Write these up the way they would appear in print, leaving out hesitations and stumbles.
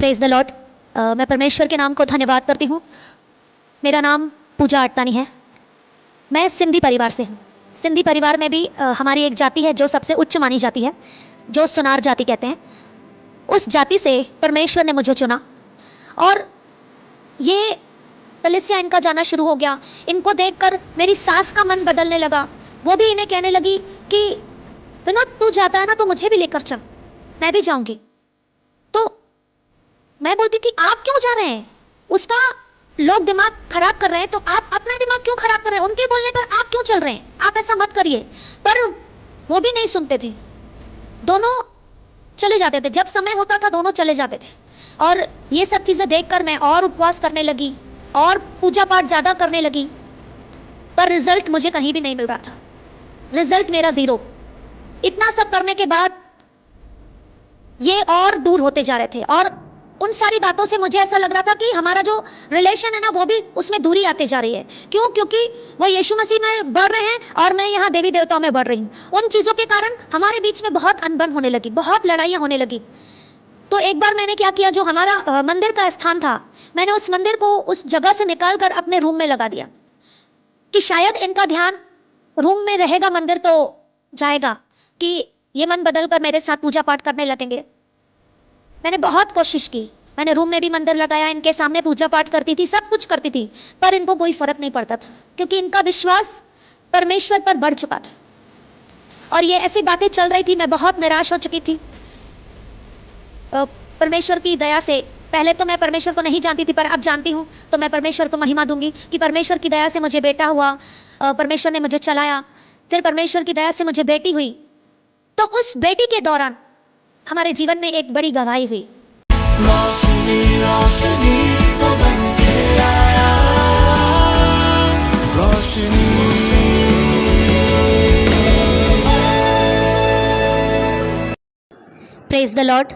Praise the Lord. मैं परमेश्वर के नाम को धन्यवाद करती हूँ। मेरा नाम पूजा अटतानी है। मैं सिंधी परिवार से हूँ। सिंधी परिवार में भी हमारी एक जाति है जो सबसे उच्च मानी जाती है, जो सुनार जाति कहते हैं। उस जाति से परमेश्वर ने मुझे चुना और ये कलीसिया इनका जाना शुरू हो गया। इनको देखकर मेरी सास का मन बदलने लगा। वो भी इन्हें कहने लगी कि विनोद तू जाता है ना तो मुझे भी लेकर चल, मैं भी जाऊंगी। तो मैं बोलती थी आप क्यों जा रहे हैं, उसका लोग दिमाग खराब कर रहे हैं तो आप अपना दिमाग क्यों खराब कर रहे हैं, उनके बोलने पर आप क्यों चल रहे हैं, आप ऐसा मत करिए। पर वो भी नहीं सुनते थे, दोनों चले जाते थे। जब समय होता था दोनों चले जाते थे। और ये सब चीज़ें देखकर मैं और उपवास करने लगी और पूजा पाठ ज़्यादा करने लगी, पर रिजल्ट मुझे कहीं भी नहीं मिल रहा था। रिजल्ट मेरा ज़ीरो। इतना सब करने के बाद ये और दूर होते जा रहे थे और उन सारी बातों से मुझे ऐसा लग रहा था कि हमारा जो रिलेशन है ना वो भी उसमें दूरी आती जा रही है। क्यों? क्योंकि वो यीशु मसीह में बढ़ रहे हैं और मैं यहाँ देवी देवताओं में बढ़ रही हूँ। उन चीज़ों के कारण हमारे बीच में बहुत अनबन होने लगी, बहुत लड़ाइयाँ होने लगी। तो एक बार मैंने क्या किया, जो हमारा मंदिर का स्थान था, मैंने उस मंदिर को उस जगह से निकाल कर अपने रूम में लगा दिया कि शायद इनका ध्यान रूम में रहेगा, मंदिर तो जाएगा, कि ये मन बदल कर मेरे साथ पूजा पाठ करने लगेंगे। मैंने बहुत कोशिश की, मैंने रूम में भी मंदिर लगाया, इनके सामने पूजा पाठ करती थी, सब कुछ करती थी, पर इनको कोई फर्क नहीं पड़ता था क्योंकि इनका विश्वास परमेश्वर पर बढ़ चुका था। और ये ऐसी बातें चल रही थी, मैं बहुत निराश हो चुकी थी। परमेश्वर की दया से, पहले तो मैं परमेश्वर को नहीं जानती थी पर अब जानती हूँ, तो मैं परमेश्वर को महिमा दूंगी कि परमेश्वर की दया से मुझे बेटा हुआ, परमेश्वर ने मुझे चलाया, फिर परमेश्वर की दया से मुझे बेटी हुई। तो उस बेटी के दौरान हमारे जीवन में एक बड़ी गवाही हुई। Praise the Lord.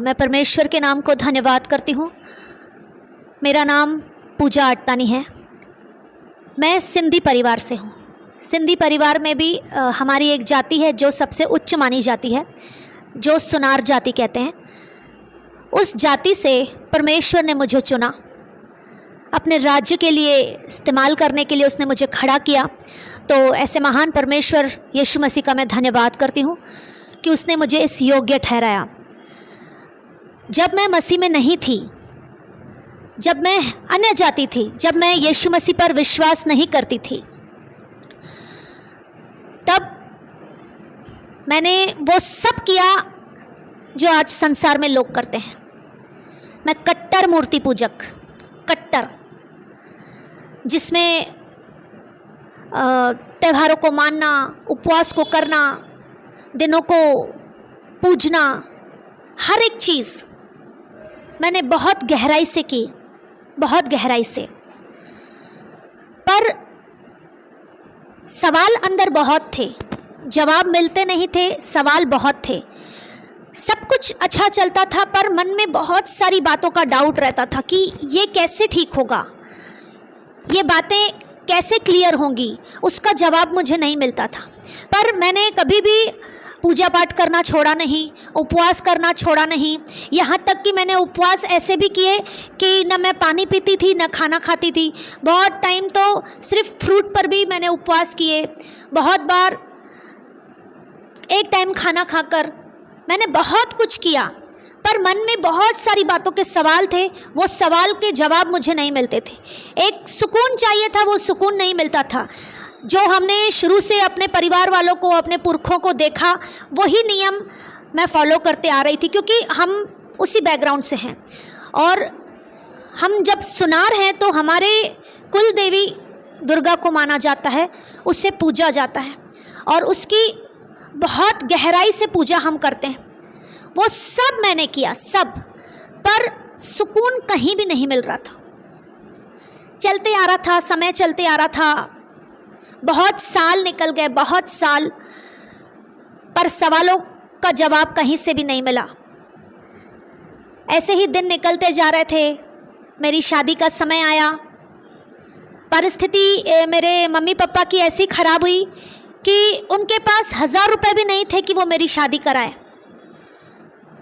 मैं परमेश्वर के नाम को धन्यवाद करती हूँ। मेरा नाम पूजा अटतानी है। मैं सिंधी परिवार से हूँ। सिंधी परिवार में भी हमारी एक जाति है जो सबसे उच्च मानी जाती है, जो सुनार जाति कहते हैं। उस जाति से परमेश्वर ने मुझे चुना, अपने राज्य के लिए इस्तेमाल करने के लिए उसने मुझे खड़ा किया। तो ऐसे महान परमेश्वर यीशु मसीह का मैं धन्यवाद करती हूँ कि उसने मुझे इस योग्य ठहराया। जब मैं मसीह में नहीं थी, जब मैं अन्य जाति थी, जब मैं यीशु मसीह पर विश्वास नहीं करती थी, तब मैंने वो सब किया जो आज संसार में लोग करते हैं। मैं कट्टर मूर्ति पूजक, कट्टर, जिसमें त्योहारों को मानना, उपवास को करना, दिनों को पूजना, हर एक चीज़ मैंने बहुत गहराई से की, बहुत गहराई से। पर सवाल अंदर बहुत थे, जवाब मिलते नहीं थे, सवाल बहुत थे। सब कुछ अच्छा चलता था पर मन में बहुत सारी बातों का डाउट रहता था कि ये कैसे ठीक होगा, ये बातें कैसे क्लियर होंगी, उसका जवाब मुझे नहीं मिलता था। पर मैंने कभी भी पूजा पाठ करना छोड़ा नहीं, उपवास करना छोड़ा नहीं। यहाँ तक कि मैंने उपवास ऐसे भी किए कि न मैं पानी पीती थी न खाना खाती थी। बहुत टाइम तो सिर्फ फ्रूट पर भी मैंने उपवास किए। बहुत बार एक टाइम खाना खाकर मैंने बहुत कुछ किया, पर मन में बहुत सारी बातों के सवाल थे, वो सवाल के जवाब मुझे नहीं मिलते थे। एक सुकून चाहिए था, वो सुकून नहीं मिलता था। जो हमने शुरू से अपने परिवार वालों को, अपने पुरखों को देखा, वही नियम मैं फॉलो करते आ रही थी क्योंकि हम उसी बैकग्राउंड से हैं। और हम जब सुनार हैं तो हमारे कुल देवी दुर्गा को माना जाता है, उससे पूजा जाता है और उसकी बहुत गहराई से पूजा हम करते हैं। वो सब मैंने किया, सब, पर सुकून कहीं भी नहीं मिल रहा था। चलते आ रहा था, समय चलते आ रहा था, बहुत साल निकल गए, बहुत साल, पर सवालों का जवाब कहीं से भी नहीं मिला। ऐसे ही दिन निकलते जा रहे थे। मेरी शादी का समय आया। परिस्थिति मेरे मम्मी पापा की ऐसी ख़राब हुई कि 1000 रुपये भी नहीं थे कि वो मेरी शादी कराए।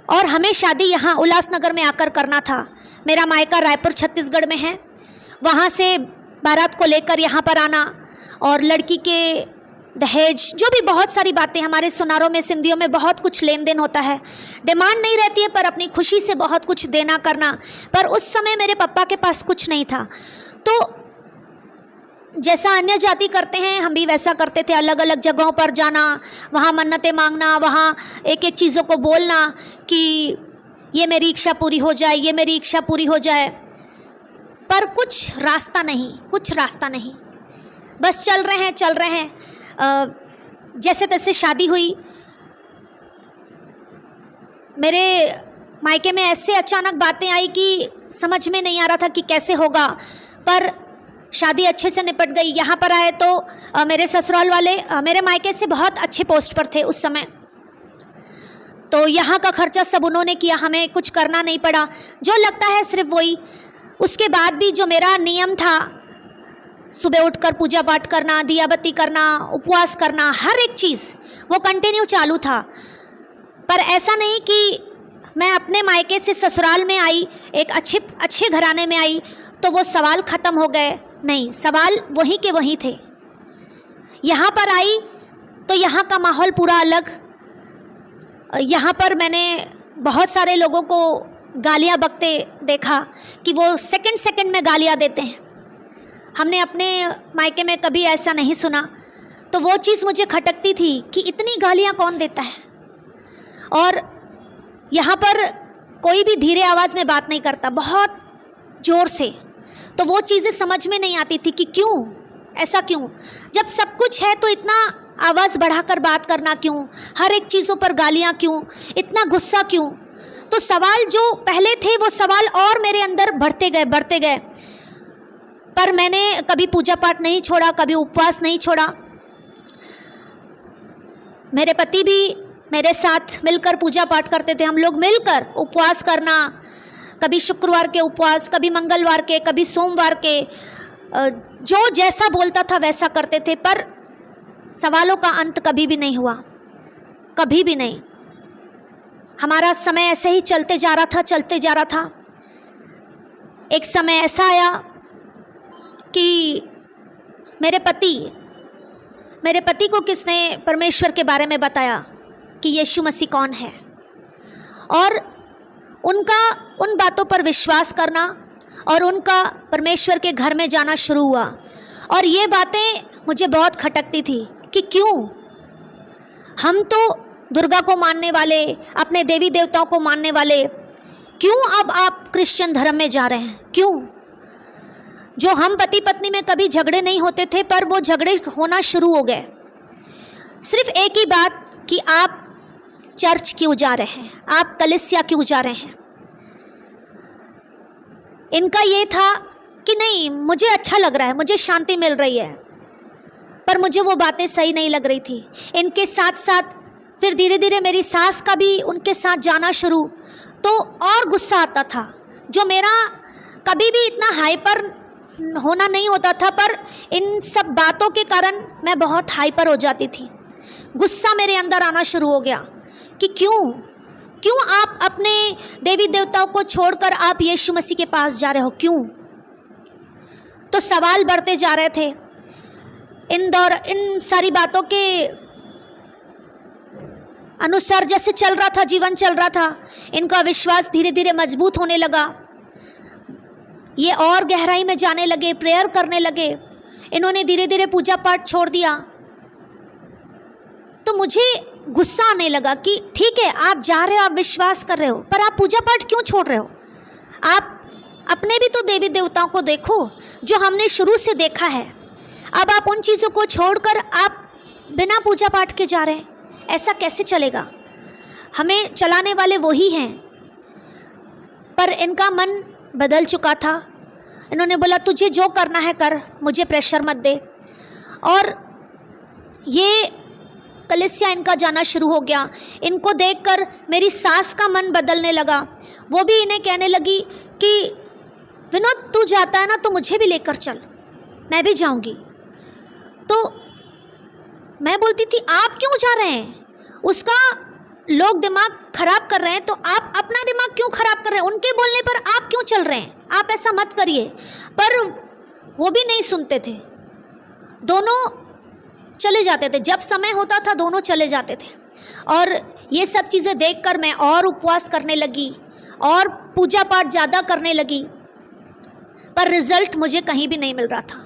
और हमें शादी यहाँ उल्लासनगर में आकर करना था। मेरा मायका रायपुर छत्तीसगढ़ में है। वहाँ से बारात को लेकर यहाँ पर आना और लड़की के दहेज, जो भी बहुत सारी बातें, हमारे सुनारों में सिंधियों में बहुत कुछ लेन देन होता है। डिमांड नहीं रहती है पर अपनी खुशी से बहुत कुछ देना करना। पर उस समय मेरे पापा के पास कुछ नहीं था, तो जैसा अन्य जाति करते हैं हम भी वैसा करते थे। अलग अलग जगहों पर जाना, वहाँ मन्नतें मांगना, वहाँ एक एक चीज़ों को बोलना कि ये मेरी इच्छा पूरी हो जाए, ये मेरी इच्छा पूरी हो जाए। पर कुछ रास्ता नहीं, बस चल रहे हैं। जैसे तैसे शादी हुई। मेरे मायके में ऐसे अचानक बातें आई कि समझ में नहीं आ रहा था कि कैसे होगा, पर शादी अच्छे से निपट गई। यहाँ पर आए तो मेरे ससुराल वाले मेरे मायके से बहुत अच्छे पोस्ट पर थे उस समय, तो यहाँ का खर्चा सब उन्होंने किया, हमें कुछ करना नहीं पड़ा। जो लगता है सिर्फ वही। उसके बाद भी जो मेरा नियम था, सुबह उठकर पूजा पाठ करना, दिया बत्ती करना, उपवास करना, हर एक चीज़ वो कंटिन्यू चालू था। पर ऐसा नहीं कि मैं अपने मायके से ससुराल में आई, एक अच्छे घराने में आई तो वो सवाल ख़त्म हो गए। नहीं, सवाल वहीं के वहीं थे। यहाँ पर आई तो यहाँ का माहौल पूरा अलग। यहाँ पर मैंने बहुत सारे लोगों को गालियाँ बकते देखा कि वो सेकंड में गालियाँ देते हैं। हमने अपने मायके में कभी ऐसा नहीं सुना, तो वो चीज़ मुझे खटकती थी कि इतनी गालियाँ कौन देता है। और यहाँ पर कोई भी धीरे आवाज़ में बात नहीं करता, बहुत ज़ोर से। तो वो चीज़ें समझ में नहीं आती थी कि क्यों, ऐसा क्यों, जब सब कुछ है तो इतना आवाज़ बढ़ाकर बात करना क्यों, हर एक चीज़ों पर गालियाँ क्यों, इतना गुस्सा क्यों। तो सवाल जो पहले थे वो सवाल और मेरे अंदर बढ़ते गए। पर मैंने कभी पूजा पाठ नहीं छोड़ा, कभी उपवास नहीं छोड़ा। मेरे पति भी मेरे साथ मिलकर पूजा पाठ करते थे। हम लोग मिलकर उपवास करना, कभी शुक्रवार के उपवास, कभी मंगलवार के, कभी सोमवार के, जो जैसा बोलता था वैसा करते थे। पर सवालों का अंत कभी भी नहीं हुआ, कभी भी नहीं। हमारा समय ऐसे ही चलते जा रहा था। एक समय ऐसा आया कि मेरे पति को किसने परमेश्वर के बारे में बताया कि यीशु मसीह कौन है, और उनका उन बातों पर विश्वास करना और उनका परमेश्वर के घर में जाना शुरू हुआ। और ये बातें मुझे बहुत खटकती थी कि क्यों हम तो दुर्गा को मानने वाले, अपने देवी देवताओं को मानने वाले, क्यों अब आप क्रिश्चियन धर्म में जा रहे हैं, क्यों? जो हम पति पत्नी में कभी झगड़े नहीं होते थे, पर वो झगड़े होना शुरू हो गए। सिर्फ एक ही बात कि आप चर्च क्यों जा रहे हैं, आप कलीसिया क्यों जा रहे हैं। इनका ये था कि नहीं, मुझे अच्छा लग रहा है, मुझे शांति मिल रही है, पर मुझे वो बातें सही नहीं लग रही थी। इनके साथ साथ फिर धीरे धीरे मेरी सास का भी उनके साथ जाना शुरू, तो और गुस्सा आता था। जो मेरा कभी भी इतना हाइपर होना नहीं होता था, पर इन सब बातों के कारण मैं बहुत हाइपर हो जाती थी। गुस्सा मेरे अंदर आना शुरू हो गया कि क्यों आप अपने देवी देवताओं को छोड़कर आप यीशु मसीह के पास जा रहे हो, क्यों? तो सवाल बढ़ते जा रहे थे। इन सारी बातों के अनुसार जैसे चल रहा था, जीवन चल रहा था, इनका विश्वास धीरे धीरे मजबूत होने लगा। ये और गहराई में जाने लगे, प्रेयर करने लगे। इन्होंने धीरे धीरे पूजा पाठ छोड़ दिया। तो मुझे गुस्सा आने लगा कि ठीक है, आप जा रहे हो, आप विश्वास कर रहे हो, पर आप पूजा पाठ क्यों छोड़ रहे हो? आप अपने भी तो देवी देवताओं को देखो जो हमने शुरू से देखा है। अब आप उन चीज़ों को छोड़कर आप बिना पूजा पाठ के जा रहे हैं, ऐसा कैसे चलेगा? हमें चलाने वाले वही हैं। पर इनका मन बदल चुका था। इन्होंने बोला तुझे जो करना है कर, मुझे प्रेशर मत दे। और ये कलीसिया इनका जाना शुरू हो गया। इनको देखकर मेरी सास का मन बदलने लगा। वो भी इन्हें कहने लगी कि विनोद तू जाता है ना, तो मुझे भी लेकर चल, मैं भी जाऊंगी। तो मैं बोलती थी आप क्यों जा रहे हैं? उसका लोग दिमाग खराब कर रहे हैं तो आप अपना दिमाग क्यों खराब कर रहे हैं? उनके बोलने पर आप क्यों चल रहे हैं? आप ऐसा मत करिए। पर वो भी नहीं सुनते थे, दोनों चले जाते थे। जब समय होता था दोनों चले जाते थे। और ये सब चीज़ें देखकर मैं और उपवास करने लगी और पूजा पाठ ज़्यादा करने लगी, पर रिजल्ट मुझे कहीं भी नहीं मिल रहा था।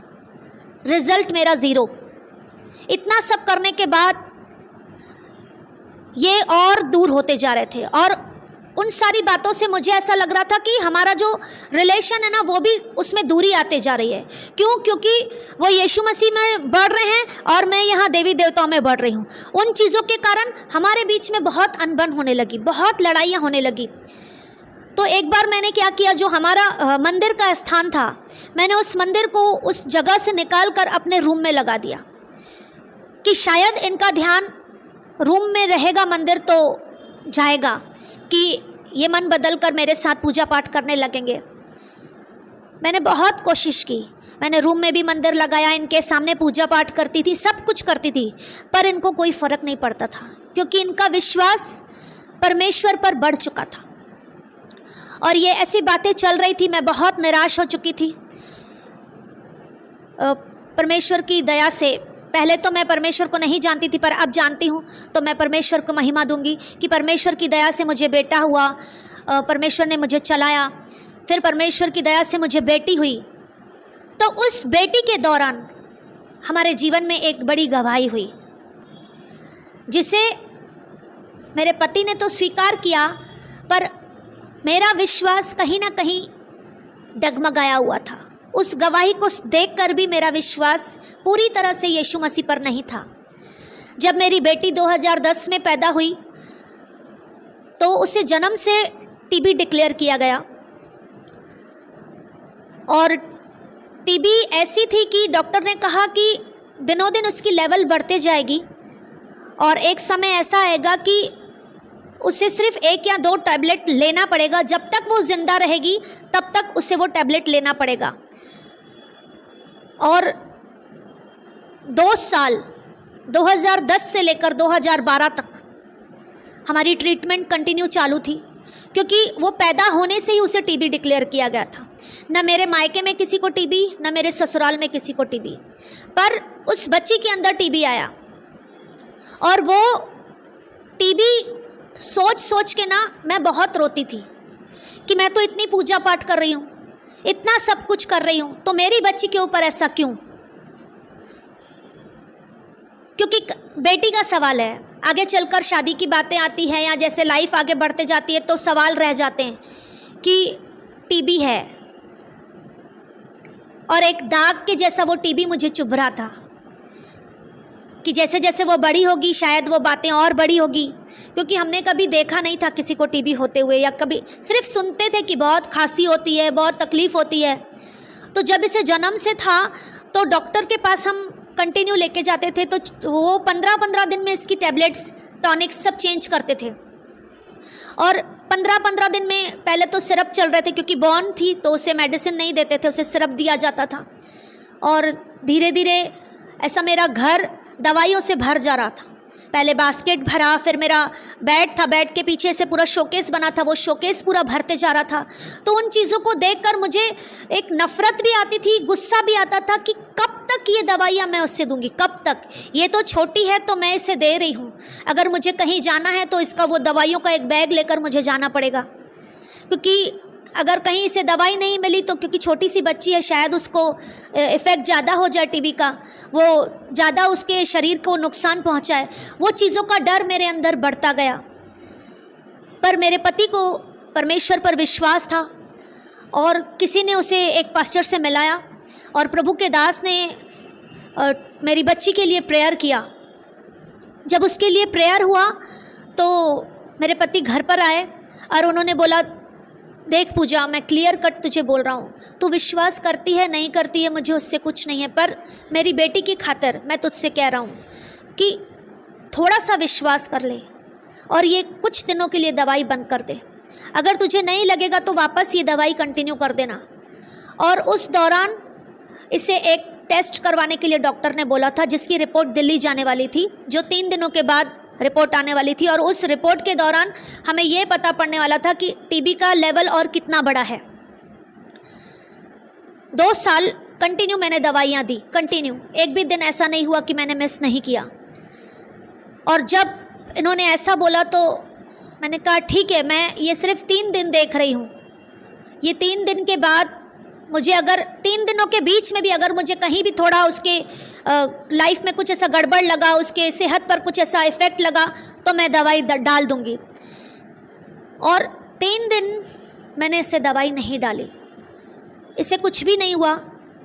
रिजल्ट मेरा ज़ीरो। इतना सब करने के बाद ये और दूर होते जा रहे थे और उन सारी बातों से मुझे ऐसा लग रहा था कि हमारा जो रिलेशन है ना वो भी उसमें दूरी आते जा रही है। क्यों? क्योंकि वो यीशु मसीह में बढ़ रहे हैं और मैं यहाँ देवी देवताओं में बढ़ रही हूँ। उन चीज़ों के कारण हमारे बीच में बहुत अनबन होने लगी, बहुत लड़ाइयाँ होने लगी। तो एक बार मैंने क्या किया, जो हमारा मंदिर का स्थान था, मैंने उस मंदिर को उस जगह से निकाल कर अपने रूम में लगा दिया कि शायद इनका ध्यान रूम में रहेगा, मंदिर तो जाएगा कि ये मन बदल कर मेरे साथ पूजा पाठ करने लगेंगे। मैंने बहुत कोशिश की, मैंने रूम में भी मंदिर लगाया, इनके सामने पूजा पाठ करती थी, सब कुछ करती थी, पर इनको कोई फ़र्क नहीं पड़ता था क्योंकि इनका विश्वास परमेश्वर पर बढ़ चुका था। और ये ऐसी बातें चल रही थी, मैं बहुत निराश हो चुकी थी। परमेश्वर की दया से, पहले तो मैं परमेश्वर को नहीं जानती थी, पर अब जानती हूँ, तो मैं परमेश्वर को महिमा दूंगी कि परमेश्वर की दया से मुझे बेटा हुआ, परमेश्वर ने मुझे चलाया, फिर परमेश्वर की दया से मुझे बेटी हुई। तो उस बेटी के दौरान हमारे जीवन में एक बड़ी गवाही हुई, जिसे मेरे पति ने तो स्वीकार किया, पर मेरा विश्वास कहीं ना कहीं डगमगाया हुआ था। उस गवाही को देखकर भी मेरा विश्वास पूरी तरह से यीशु मसीह पर नहीं था। जब मेरी बेटी 2010 में पैदा हुई तो उसे जन्म से टीबी डिक्लेयर किया गया और टीबी ऐसी थी कि डॉक्टर ने कहा कि दिनों दिन उसकी लेवल बढ़ते जाएगी और एक समय ऐसा आएगा कि उसे सिर्फ 1 या 2 टैबलेट लेना पड़ेगा। जब तक वो ज़िंदा रहेगी तब तक उसे वो टैबलेट लेना पड़ेगा। और 2 साल 2010 से लेकर 2012 तक हमारी ट्रीटमेंट कंटिन्यू चालू थी, क्योंकि वो पैदा होने से ही उसे टीबी डिक्लेयर किया गया था। न मेरे मायके में किसी को टीबी, न मेरे ससुराल में किसी को टीबी, पर उस बच्ची के अंदर टीबी आया। और वो टीबी सोच सोच के ना मैं बहुत रोती थी कि मैं तो इतनी पूजा पाठ कर रही हूँ, इतना सब कुछ कर रही हूँ, तो मेरी बच्ची के ऊपर ऐसा क्यों? क्योंकि बेटी का सवाल है, आगे चलकर शादी की बातें आती हैं या जैसे लाइफ आगे बढ़ते जाती है तो सवाल रह जाते हैं कि टीबी है, और एक दाग के जैसा वो टीबी मुझे चुभ रहा था कि जैसे जैसे वो बड़ी होगी शायद वो बातें और बड़ी होगी, क्योंकि हमने कभी देखा नहीं था किसी को टीबी होते हुए, या कभी सिर्फ सुनते थे कि बहुत खांसी होती है, बहुत तकलीफ़ होती है। तो जब इसे जन्म से था तो डॉक्टर के पास हम कंटिन्यू लेके जाते थे, तो वो 15-15 दिन में इसकी टैबलेट्स, टॉनिक्स सब चेंज करते थे। और 15-15 दिन में पहले तो सिरप चल रहे थे, क्योंकि बॉर्न थी तो उसे मेडिसिन नहीं देते थे, उसे सिरप दिया जाता था। और धीरे धीरे ऐसा मेरा घर दवाइयों से भर जा रहा था। पहले बास्केट भरा, फिर मेरा बेड था, बेड के पीछे से पूरा शोकेस बना था, वो शोकेस पूरा भरते जा रहा था। तो उन चीज़ों को देखकर मुझे एक नफ़रत भी आती थी, गुस्सा भी आता था कि कब तक ये दवाइयाँ मैं उससे दूंगी, कब तक? ये तो छोटी है तो मैं इसे दे रही हूँ, अगर मुझे कहीं जाना है तो इसका वो दवाइयों का एक बैग लेकर मुझे जाना पड़ेगा, क्योंकि अगर कहीं इसे दवाई नहीं मिली तो, क्योंकि छोटी सी बच्ची है, शायद उसको इफ़ेक्ट ज़्यादा हो जाए टीबी का, वो ज़्यादा उसके शरीर को नुकसान पहुंचाए, वो चीज़ों का डर मेरे अंदर बढ़ता गया। पर मेरे पति को परमेश्वर पर विश्वास था और किसी ने उसे एक पास्टर से मिलाया और प्रभु के दास ने मेरी बच्ची के लिए प्रेयर किया। जब उसके लिए प्रेयर हुआ तो मेरे पति घर पर आए और उन्होंने बोला, देख पूजा, मैं क्लियर कट तुझे बोल रहा हूँ, तू विश्वास करती है नहीं करती है मुझे उससे कुछ नहीं है, पर मेरी बेटी की खातिर मैं तुझसे कह रहा हूँ कि थोड़ा सा विश्वास कर ले और ये कुछ दिनों के लिए दवाई बंद कर दे। अगर तुझे नहीं लगेगा तो वापस ये दवाई कंटिन्यू कर देना। और उस दौरान इसे एक टेस्ट करवाने के लिए डॉक्टर ने बोला था, जिसकी रिपोर्ट दिल्ली जाने वाली थी, जो 3 दिनों के बाद रिपोर्ट आने वाली थी और उस रिपोर्ट के दौरान हमें ये पता पड़ने वाला था कि टीबी का लेवल और कितना बड़ा है। 2 साल कंटिन्यू मैंने दवाइयाँ दी, कंटिन्यू, एक भी दिन ऐसा नहीं हुआ कि मैंने मिस नहीं किया। और जब इन्होंने ऐसा बोला तो मैंने कहा ठीक है, मैं ये सिर्फ 3 दिन देख रही हूँ, ये 3 दिन के बाद मुझे अगर 3 दिनों के बीच में भी अगर मुझे कहीं भी थोड़ा उसके लाइफ में कुछ ऐसा गड़बड़ लगा, उसके सेहत पर कुछ ऐसा इफ़ेक्ट लगा तो मैं दवाई डाल दूँगी। और 3 दिन मैंने इससे दवाई नहीं डाली, इससे कुछ भी नहीं हुआ।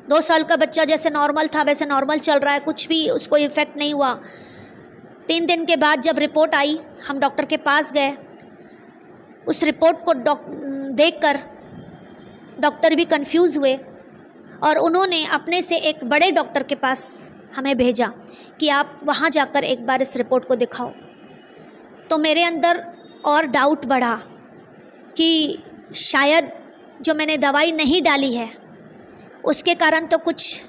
2 साल का बच्चा जैसे नॉर्मल था वैसे नॉर्मल चल रहा है, कुछ भी उसको इफ़ेक्ट नहीं हुआ। 3 दिन के बाद जब रिपोर्ट आई, हम डॉक्टर के पास गए। उस रिपोर्ट को देखकर डॉक्टर भी कंफ्यूज हुए और उन्होंने अपने से एक बड़े डॉक्टर के पास हमें भेजा कि आप वहाँ जाकर एक बार इस रिपोर्ट को दिखाओ। तो मेरे अंदर और डाउट बढ़ा कि शायद जो मैंने दवाई नहीं डाली है उसके कारण तो कुछ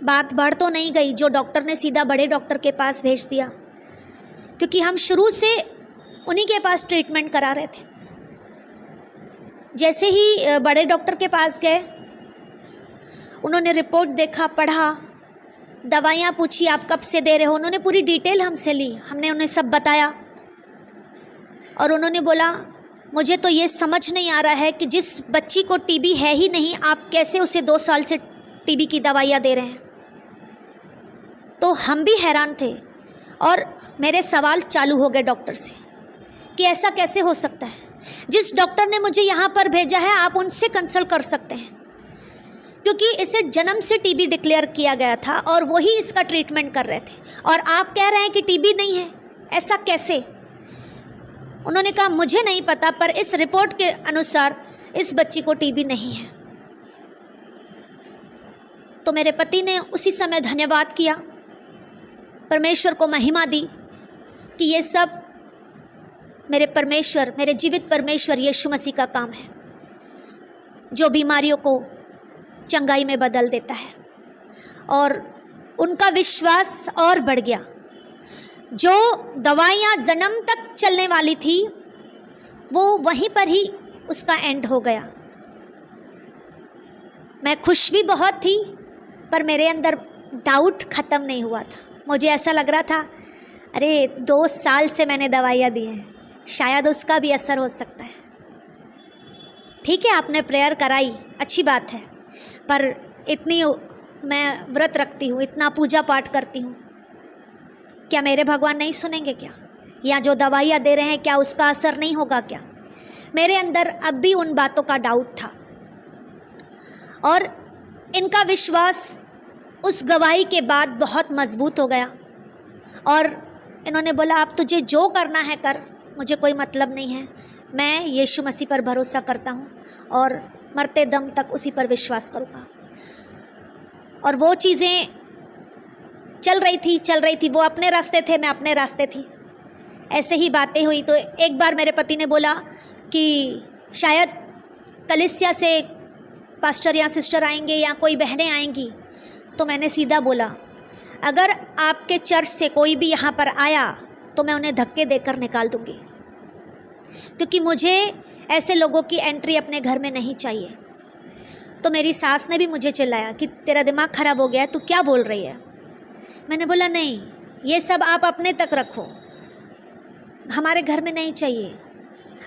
बात बढ़ तो नहीं गई, जो डॉक्टर ने सीधा बड़े डॉक्टर के पास भेज दिया, क्योंकि हम शुरू से उन्हीं के पास ट्रीटमेंट करा रहे थे। जैसे ही बड़े डॉक्टर के पास गए, उन्होंने रिपोर्ट देखा, पढ़ा, दवाइयाँ पूछी आप कब से दे रहे हो, उन्होंने पूरी डिटेल हमसे ली, हमने उन्हें सब बताया। और उन्होंने बोला मुझे तो ये समझ नहीं आ रहा है कि जिस बच्ची को टीबी है ही नहीं, आप कैसे उसे 2 साल से टीबी की दवाइयाँ दे रहे हैं। तो हम भी हैरान थे और मेरे सवाल चालू हो गए डॉक्टर से कि ऐसा कैसे हो सकता है। जिस डॉक्टर ने मुझे यहाँ पर भेजा है आप उनसे कंसल्ट कर सकते हैं, क्योंकि इसे जन्म से टीबी डिक्लेयर किया गया था और वही इसका ट्रीटमेंट कर रहे थे, और आप कह रहे हैं कि टीबी नहीं है, ऐसा कैसे। उन्होंने कहा मुझे नहीं पता, पर इस रिपोर्ट के अनुसार इस बच्ची को टीबी नहीं है। तो मेरे पति ने उसी समय धन्यवाद किया, परमेश्वर को महिमा दी कि ये सब मेरे परमेश्वर, मेरे जीवित परमेश्वर यीशु मसीह का काम है, जो बीमारियों को चंगाई में बदल देता है। और उनका विश्वास और बढ़ गया। जो दवाइयाँ जन्म तक चलने वाली थी वो वहीं पर ही उसका एंड हो गया। मैं खुश भी बहुत थी, पर मेरे अंदर डाउट ख़त्म नहीं हुआ था। मुझे ऐसा लग रहा था अरे 2 साल से मैंने दवाइयाँ दी हैं, शायद उसका भी असर हो सकता है। ठीक है, आपने प्रेयर कराई, अच्छी बात है, पर इतनी मैं व्रत रखती हूँ, इतना पूजा पाठ करती हूँ, क्या मेरे भगवान नहीं सुनेंगे क्या? या जो दवाइयाँ दे रहे हैं क्या उसका असर नहीं होगा क्या? मेरे अंदर अब भी उन बातों का डाउट था। और इनका विश्वास उस गवाही के बाद बहुत मजबूत हो गया और इन्होंने बोला आप तुझे जो करना है कर, मुझे कोई मतलब नहीं है, मैं यीशु मसीह पर भरोसा करता हूँ और मरते दम तक उसी पर विश्वास करूँगा। और वो चीज़ें चल रही थी, वो अपने रास्ते थे, मैं अपने रास्ते थी। ऐसे ही बातें हुई तो एक बार मेरे पति ने बोला कि शायद कलीसिया से पास्टर या सिस्टर आएंगे या कोई बहनें आएंगी। तो मैंने सीधा बोला अगर आपके चर्च से कोई भी यहाँ पर आया तो मैं उन्हें धक्के देकर निकाल दूँगी, क्योंकि मुझे ऐसे लोगों की एंट्री अपने घर में नहीं चाहिए। तो मेरी सास ने भी मुझे चिल्लाया कि तेरा दिमाग ख़राब हो गया है, तू क्या बोल रही है। मैंने बोला नहीं, ये सब आप अपने तक रखो, हमारे घर में नहीं चाहिए।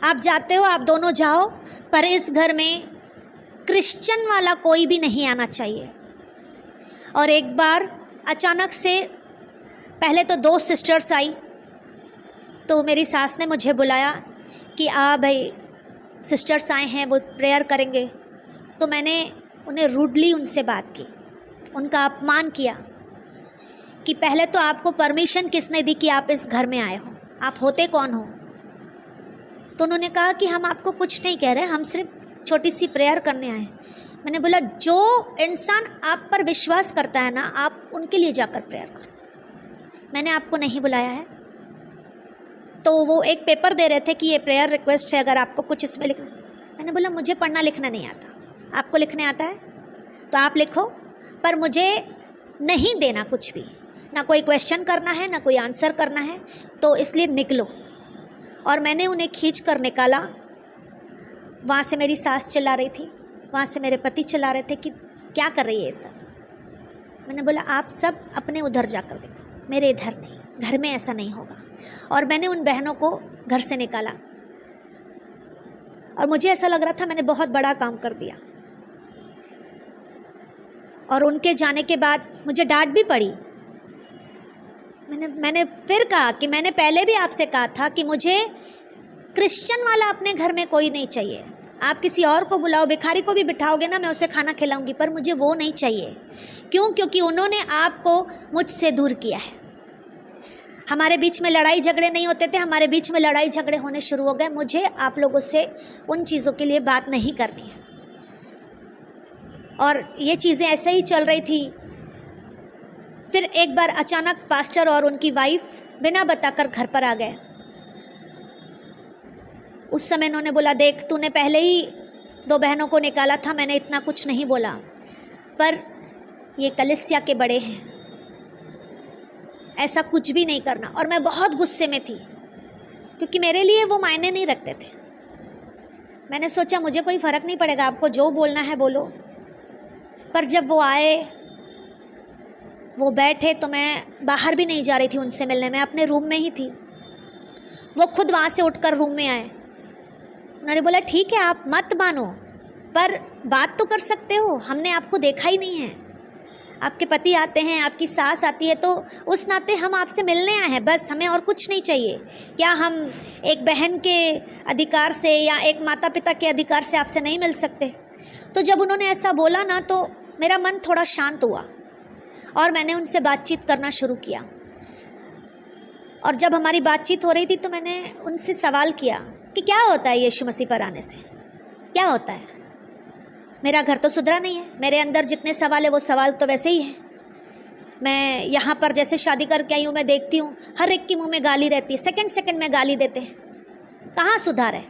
आप जाते हो, आप दोनों जाओ, पर इस घर में क्रिश्चियन वाला कोई भी नहीं आना चाहिए। और एक बार अचानक से पहले तो 2 सिस्टर्स आई, तो मेरी सास ने मुझे बुलाया कि भाई सिस्टर्स आए हैं, वो प्रेयर करेंगे। तो मैंने उन्हें रूडली उनसे बात की, उनका अपमान किया कि पहले तो आपको परमिशन किसने दी कि आप इस घर में आए हो, आप होते कौन हो। तो उन्होंने कहा कि हम आपको कुछ नहीं कह रहे, हम सिर्फ छोटी सी प्रेयर करने आए। मैंने बोला जो इंसान आप पर विश्वास करता है ना, आप उनके लिए जाकर प्रेयर करो, मैंने आपको नहीं बुलाया है। तो वो एक पेपर दे रहे थे कि ये प्रेयर रिक्वेस्ट है, अगर आपको कुछ इसमें लिखना। मैंने बोला मुझे पढ़ना लिखना नहीं आता, आपको लिखने आता है तो आप लिखो, पर मुझे नहीं देना कुछ भी, ना कोई क्वेश्चन करना है ना कोई आंसर करना है, तो इसलिए निकलो। और मैंने उन्हें खींच कर निकाला। वहाँ से मेरी सास चिल्ला रही थी, वहाँ से मेरे पति चिल्ला रहे थे कि क्या कर रही है ये सब। मैंने बोला आप सब अपने उधर जाकर देखो, मेरे इधर नहीं, घर में ऐसा नहीं होगा। और मैंने उन बहनों को घर से निकाला और मुझे ऐसा लग रहा था मैंने बहुत बड़ा काम कर दिया। और उनके जाने के बाद मुझे डांट भी पड़ी। मैंने फिर कहा कि मैंने पहले भी आपसे कहा था कि मुझे क्रिश्चियन वाला अपने घर में कोई नहीं चाहिए। आप किसी और को बुलाओ, भिखारी को भी बिठाओगे ना, मैं उसे खाना खिलाऊंगी, पर मुझे वो नहीं चाहिए। क्यों? क्योंकि उन्होंने आपको मुझसे दूर किया है। हमारे बीच में लड़ाई झगड़े नहीं होते थे, हमारे बीच में लड़ाई झगड़े होने शुरू हो गए। मुझे आप लोगों से उन चीज़ों के लिए बात नहीं करनी है। और ये चीज़ें ऐसे ही चल रही थी। फिर एक बार अचानक पास्टर और उनकी वाइफ बिना बताकर घर पर आ गए। उस समय उन्होंने बोला देख तूने पहले ही 2 बहनों को निकाला था, मैंने इतना कुछ नहीं बोला, पर ये कलीसिया के बड़े हैं, ऐसा कुछ भी नहीं करना। और मैं बहुत गुस्से में थी क्योंकि मेरे लिए वो मायने नहीं रखते थे। मैंने सोचा मुझे कोई फ़र्क नहीं पड़ेगा, आपको जो बोलना है बोलो। पर जब वो आए, वो बैठे, तो मैं बाहर भी नहीं जा रही थी उनसे मिलने, मैं अपने रूम में ही थी। वो खुद वहाँ से उठकर रूम में आए। उन्होंने बोला ठीक है आप मत मानो, पर बात तो कर सकते हो, हमने आपको देखा ही नहीं है। आपके पति आते हैं, आपकी सास आती है, तो उस नाते हम आपसे मिलने आए हैं, बस हमें और कुछ नहीं चाहिए। क्या हम एक बहन के अधिकार से या एक माता पिता के अधिकार से आपसे नहीं मिल सकते? तो जब उन्होंने ऐसा बोला ना, तो मेरा मन थोड़ा शांत हुआ और मैंने उनसे बातचीत करना शुरू किया। और जब हमारी बातचीत हो रही थी तो मैंने उनसे सवाल किया कि क्या होता है यीशु मसीह पर आने से, क्या होता है? मेरा घर तो सुधरा नहीं है, मेरे अंदर जितने सवाल है वो सवाल तो वैसे ही है। मैं यहाँ पर जैसे शादी करके आई हूँ, मैं देखती हूँ हर एक के मुंह में गाली रहती है, सेकंड सेकंड में गाली देते हैं। कहाँ सुधार है?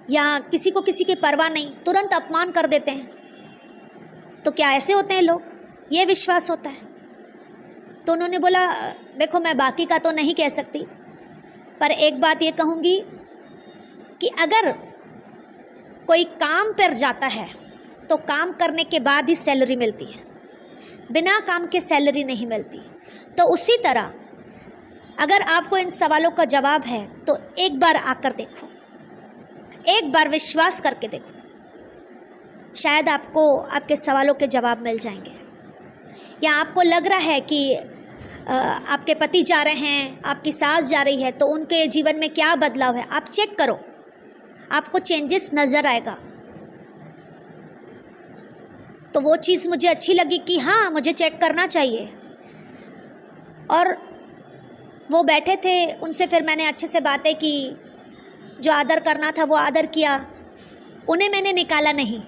या किसी को किसी की परवाह नहीं, तुरंत अपमान कर देते हैं। तो क्या ऐसे होते हैं लोग? ये विश्वास होता है? तो उन्होंने बोला देखो मैं बाकी का तो नहीं कह सकती, पर एक बात ये कहूँगी कि अगर कोई काम पर जाता है तो काम करने के बाद ही सैलरी मिलती है, बिना काम के सैलरी नहीं मिलती। तो उसी तरह अगर आपको इन सवालों का जवाब है तो एक बार आकर देखो, एक बार विश्वास करके देखो, शायद आपको आपके सवालों के जवाब मिल जाएंगे। या आपको लग रहा है कि आपके पति जा रहे हैं, आपकी सास जा रही है, तो उनके जीवन में क्या बदलाव है, आप चेक करो, आपको चेंजेस नज़र आएगा। तो वो चीज़ मुझे अच्छी लगी कि हाँ मुझे चेक करना चाहिए। और वो बैठे थे, उनसे फिर मैंने अच्छे से बातें की, जो आदर करना था वो आदर किया। उन्हें मैंने निकाला नहीं,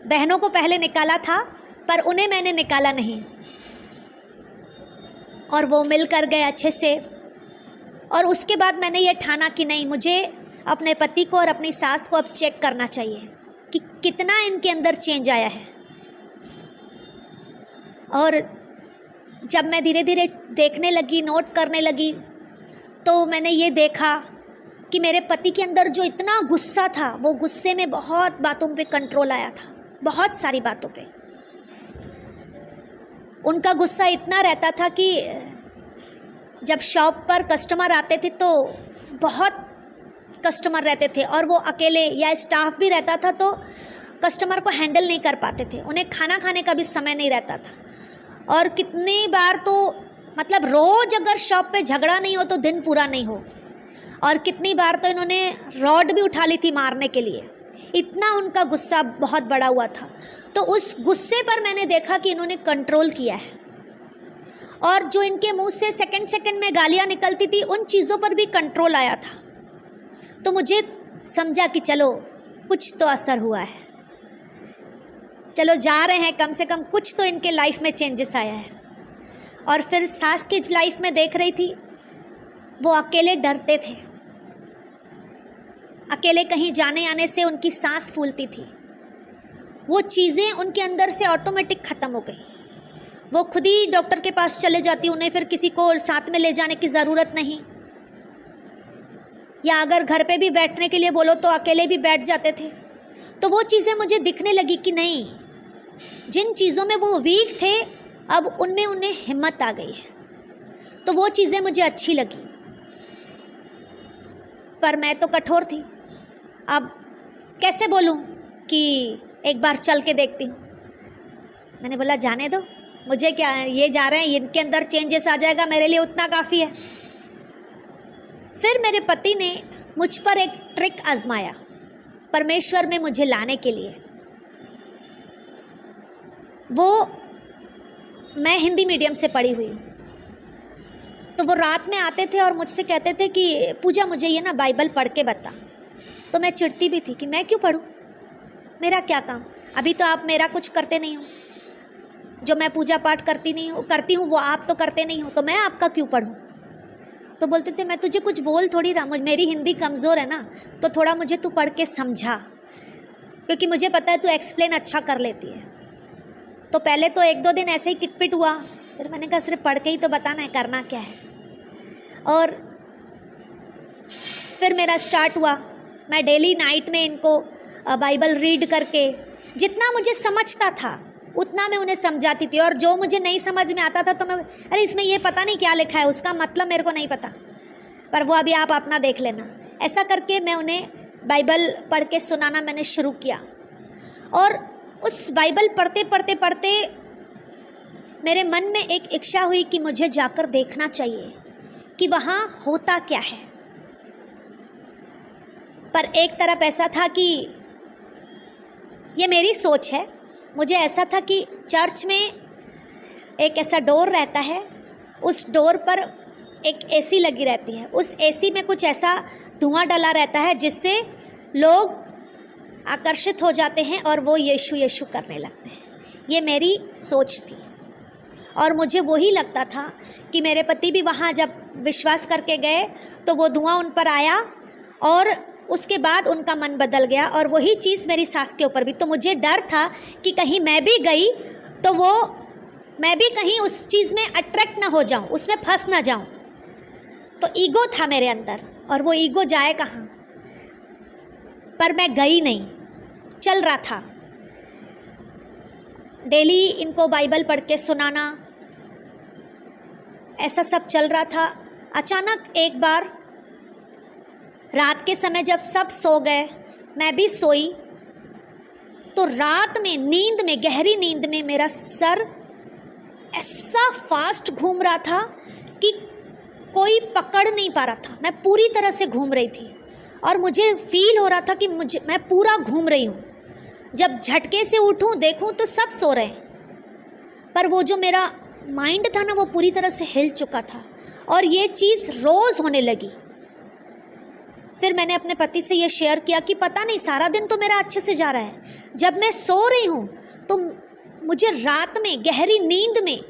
बहनों को पहले निकाला था पर उन्हें मैंने निकाला नहीं। और वो मिल कर गए अच्छे से। और उसके बाद मैंने ये ठाना कि नहीं, मुझे अपने पति को और अपनी सास को अब चेक करना चाहिए कि कितना इनके अंदर चेंज आया है। और जब मैं धीरे धीरे देखने लगी, नोट करने लगी, तो मैंने ये देखा कि मेरे पति के अंदर जो इतना गुस्सा था, वो गुस्से में बहुत बातों पे कंट्रोल आया था, बहुत सारी बातों पे। उनका गुस्सा इतना रहता था कि जब शॉप पर कस्टमर आते थे तो बहुत कस्टमर रहते थे और वो अकेले या स्टाफ भी रहता था तो कस्टमर को हैंडल नहीं कर पाते थे, उन्हें खाना खाने का भी समय नहीं रहता था। और कितनी बार तो मतलब रोज़ अगर शॉप पे झगड़ा नहीं हो तो दिन पूरा नहीं हो। और कितनी बार तो इन्होंने रॉड भी उठा ली थी मारने के लिए, इतना उनका गुस्सा बहुत बड़ा हुआ था। तो उस गुस्से पर मैंने देखा कि इन्होंने कंट्रोल किया है। और जो इनके मुंह से सेकंड सेकंड में गालियां निकलती थी, उन चीज़ों पर भी कंट्रोल आया था। तो मुझे समझा कि चलो कुछ तो असर हुआ है, चलो जा रहे हैं, कम से कम कुछ तो इनके लाइफ में चेंजेस आया है। और फिर सास की लाइफ में देख रही थी, वो अकेले डरते थे, अकेले कहीं जाने आने से उनकी सांस फूलती थी। वो चीज़ें उनके अंदर से ऑटोमेटिक ख़त्म हो गई। वो खुद ही डॉक्टर के पास चले जाती, उन्हें फिर किसी को साथ में ले जाने की ज़रूरत नहीं, या अगर घर पे भी बैठने के लिए बोलो तो अकेले भी बैठ जाते थे। तो वो चीज़ें मुझे दिखने लगी कि नहीं, जिन चीज़ों में वो वीक थे अब उनमें उन्हें हिम्मत आ गई है। तो वो चीज़ें मुझे अच्छी लगी, पर मैं तो कठोर थी। अब कैसे बोलूं कि एक बार चल के देखती हूँ। मैंने बोला जाने दो, मुझे क्या, ये जा रहे हैं, इनके अंदर चेंजेस आ जाएगा, मेरे लिए उतना काफ़ी है। फिर मेरे पति ने मुझ पर एक ट्रिक आजमाया परमेश्वर में मुझे लाने के लिए। वो, मैं हिंदी मीडियम से पढ़ी हुई हूँ, तो वो रात में आते थे और मुझसे कहते थे कि पूजा मुझे ये ना बाइबल पढ़ के बता। तो मैं चिढ़ती भी थी कि मैं क्यों पढूं, मेरा क्या काम, अभी तो आप मेरा कुछ करते नहीं हो, जो मैं पूजा पाठ करती हूँ वो आप तो करते नहीं हो, तो मैं आपका क्यों पढूं। तो बोलते थे मैं तुझे कुछ बोल थोड़ी रहा, मेरी हिंदी कमज़ोर है ना, तो थोड़ा मुझे तू पढ़ के समझा, क्योंकि मुझे पता है तू एक्सप्लेन अच्छा कर लेती है। तो पहले तो 1-2 दिन ऐसे ही किटपिट हुआ, फिर मैंने कहा सिर्फ पढ़ के ही तो बताना है, करना क्या है। और फिर मेरा स्टार्ट हुआ, मैं डेली नाइट में इनको बाइबल रीड करके जितना मुझे समझता था उतना मैं उन्हें समझाती थी, और जो मुझे नहीं समझ में आता था तो मैं, अरे इसमें ये पता नहीं क्या लिखा है, उसका मतलब मेरे को नहीं पता, पर वो अभी आप अपना देख लेना। ऐसा करके मैं उन्हें बाइबल पढ़ के सुनाना मैंने शुरू किया। और उस बाइबल पढ़ते मेरे मन में एक इच्छा हुई कि मुझे जाकर देखना चाहिए कि वहाँ होता क्या है। पर एक तरफ ऐसा था कि ये मेरी सोच है, मुझे ऐसा था कि चर्च में एक ऐसा डोर रहता है, उस डोर पर एक एसी लगी रहती है, उस एसी में कुछ ऐसा धुआं डला रहता है जिससे लोग आकर्षित हो जाते हैं और वो यीशु यीशु करने लगते हैं। ये मेरी सोच थी, और मुझे वही लगता था कि मेरे पति भी वहाँ जब विश्वास करके गए तो वो धुआं उन पर आया और उसके बाद उनका मन बदल गया, और वही चीज़ मेरी सास के ऊपर भी। तो मुझे डर था कि कहीं मैं भी गई तो मैं भी कहीं उस चीज़ में अट्रैक्ट ना हो जाऊं, उसमें फंस ना जाऊं। तो ईगो था मेरे अंदर, और वो ईगो जाए कहाँ। पर मैं गई नहीं, चल रहा था, डेली इनको बाइबल पढ़ के सुनाना, ऐसा सब चल रहा था। अचानक एक बार रात के समय जब सब सो गए, मैं भी सोई, तो रात में नींद में, गहरी नींद में मेरा सर ऐसा फास्ट घूम रहा था कि कोई पकड़ नहीं पा रहा था। मैं पूरी तरह से घूम रही थी और मुझे फील हो रहा था कि मैं पूरा घूम रही हूँ। जब झटके से उठूँ देखूँ तो सब सो रहे हैं, पर वो जो मेरा माइंड था ना वो पूरी तरह से हिल चुका था, और ये चीज़ रोज़ होने लगी। फिर मैंने अपने पति से ये शेयर किया कि पता नहीं, सारा दिन तो मेरा अच्छे से जा रहा है, जब मैं सो रही हूँ तो मुझे रात में गहरी नींद में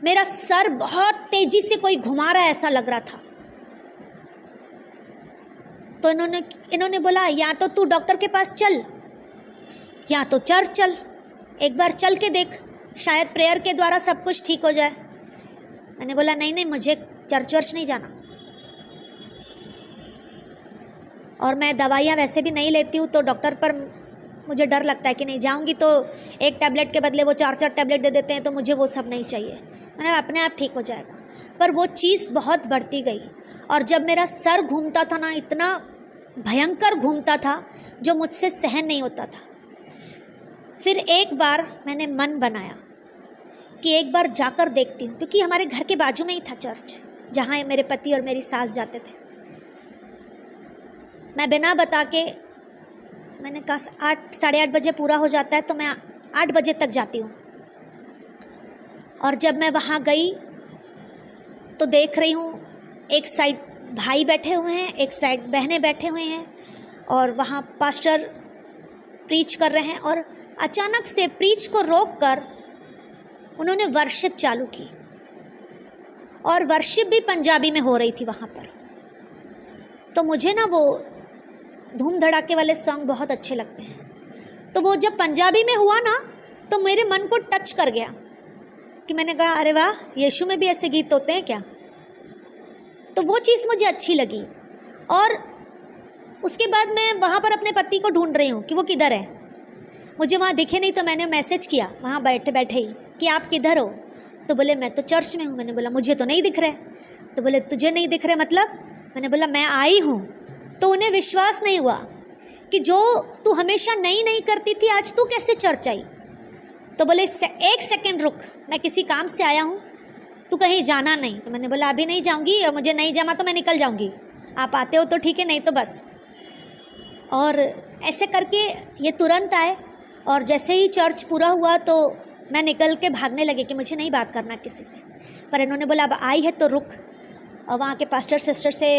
मेरा सर बहुत तेजी से कोई घुमा रहा है, ऐसा लग रहा था। तो इन्होंने बोला या तो तू डॉक्टर के पास चल या तो चर्च चल, एक बार चल के देख, शायद प्रेयर के द्वारा सब कुछ ठीक हो जाए। मैंने बोला नहीं, मुझे चर्च वर्च नहीं जाना, और मैं दवाइयाँ वैसे भी नहीं लेती हूँ, तो डॉक्टर पर मुझे डर लगता है कि नहीं जाऊँगी तो एक टैबलेट के बदले वो 4 टैबलेट दे देते हैं, तो मुझे वो सब नहीं चाहिए। मैंने अपने आप ठीक हो जाएगा। पर वो चीज़ बहुत बढ़ती गई, और जब मेरा सर घूमता था ना, इतना भयंकर घूमता था जो मुझसे सहन नहीं होता था। फिर एक बार मैंने मन बनाया कि एक बार जाकर देखती हूँ, क्योंकि हमारे घर के बाजू में ही था चर्च जहाँ मेरे पति और मेरी सास जाते थे। मैं बिना बता के, मैंने कहा 8-8:30 बजे पूरा हो जाता है, तो मैं 8 बजे तक जाती हूँ। और जब मैं वहाँ गई तो देख रही हूँ एक साइड भाई बैठे हुए हैं, एक साइड बहनें बैठे हुए हैं, और वहाँ पास्टर प्रीच कर रहे हैं, और अचानक से प्रीच को रोककर उन्होंने वर्शिप चालू की, और वर्शिप भी पंजाबी में हो रही थी वहाँ पर। तो मुझे ना वो धूम धड़ाके वाले सॉन्ग बहुत अच्छे लगते हैं, तो वो जब पंजाबी में हुआ ना तो मेरे मन को टच कर गया कि मैंने कहा अरे वाह, यीशु में भी ऐसे गीत होते हैं क्या। तो वो चीज़ मुझे अच्छी लगी। और उसके बाद मैं वहाँ पर अपने पति को ढूंढ रही हूँ कि वो किधर है। मुझे वहाँ दिखे नहीं तो मैंने मैसेज किया वहाँ बैठे बैठे ही कि आप किधर हो। तो बोले मैं तो चर्च में हूँ। मैंने बोला मुझे तो नहीं दिख रहे। तो बोले तुझे नहीं दिख रहे मतलब? मैंने बोला मैं आई हूँ। तो उन्हें विश्वास नहीं हुआ कि जो तू हमेशा नहीं करती थी आज तू कैसे चर्च आई। तो बोले एक सेकंड रुक, मैं किसी काम से आया हूँ, तू कहीं जाना नहीं। तो मैंने बोला अभी नहीं जाऊँगी, और मुझे नहीं जमा तो मैं निकल जाऊँगी, आप आते हो तो ठीक है, नहीं तो बस। और ऐसे करके ये तुरंत आए। और जैसे ही चर्च पूरा हुआ तो मैं निकल के भागने लगे कि मुझे नहीं बात करना किसी से। पर इन्होंने बोला अब आई है तो रुक। और वहाँ के पास्टर सिस्टर से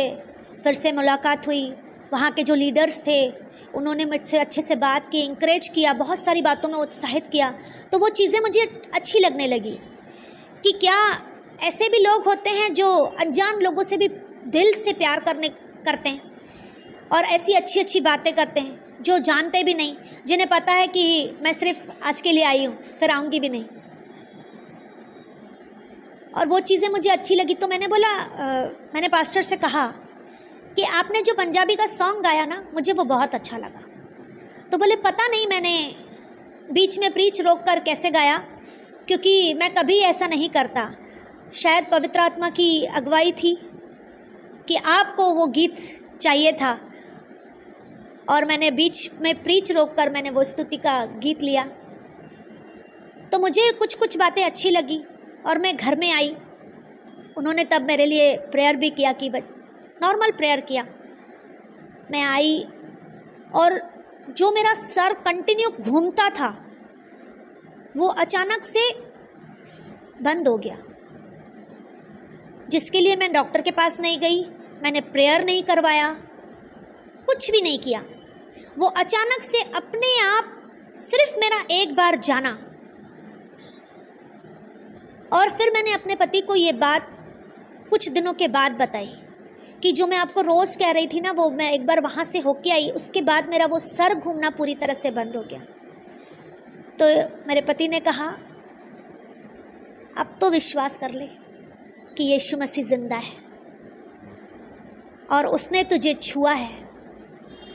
फिर से मुलाकात हुई। वहाँ के जो लीडर्स थे उन्होंने मुझसे अच्छे से बात की, इंकरेज किया, बहुत सारी बातों में उत्साहित किया। तो वो चीज़ें मुझे अच्छी लगने लगी कि क्या ऐसे भी लोग होते हैं जो अनजान लोगों से भी दिल से प्यार करते हैं और ऐसी अच्छी अच्छी बातें करते हैं जो जानते भी नहीं, जिन्हें पता है कि मैं सिर्फ आज के लिए आई हूँ, फिर आऊँगी भी नहीं। और वो चीज़ें मुझे अच्छी लगी। तो मैंने बोला मैंने पास्टर से कहा कि आपने जो पंजाबी का सॉन्ग गाया ना मुझे वो बहुत अच्छा लगा। तो बोले पता नहीं मैंने बीच में प्रीच रोक कर कैसे गाया, क्योंकि मैं कभी ऐसा नहीं करता। शायद पवित्र आत्मा की अगुवाई थी कि आपको वो गीत चाहिए था, और मैंने बीच में प्रीच रोक कर मैंने वो स्तुति का गीत लिया। तो मुझे कुछ कुछ बातें अच्छी लगी और मैं घर में आई। उन्होंने तब मेरे लिए प्रेयर भी किया कि नॉर्मल प्रेयर किया। मैं आई और जो मेरा सर कंटिन्यू घूमता था वो अचानक से बंद हो गया, जिसके लिए मैं डॉक्टर के पास नहीं गई, मैंने प्रेयर नहीं करवाया, कुछ भी नहीं किया। वो अचानक से अपने आप सिर्फ मेरा एक बार जाना। और फिर मैंने अपने पति को ये बात कुछ दिनों के बाद बताई कि जो मैं आपको रोज़ कह रही थी ना, वो मैं एक बार वहाँ से होके आई, उसके बाद मेरा वो सर घूमना पूरी तरह से बंद हो गया। तो मेरे पति ने कहा अब तो विश्वास कर ले कि यीशु मसीह जिंदा है और उसने तुझे छुआ है।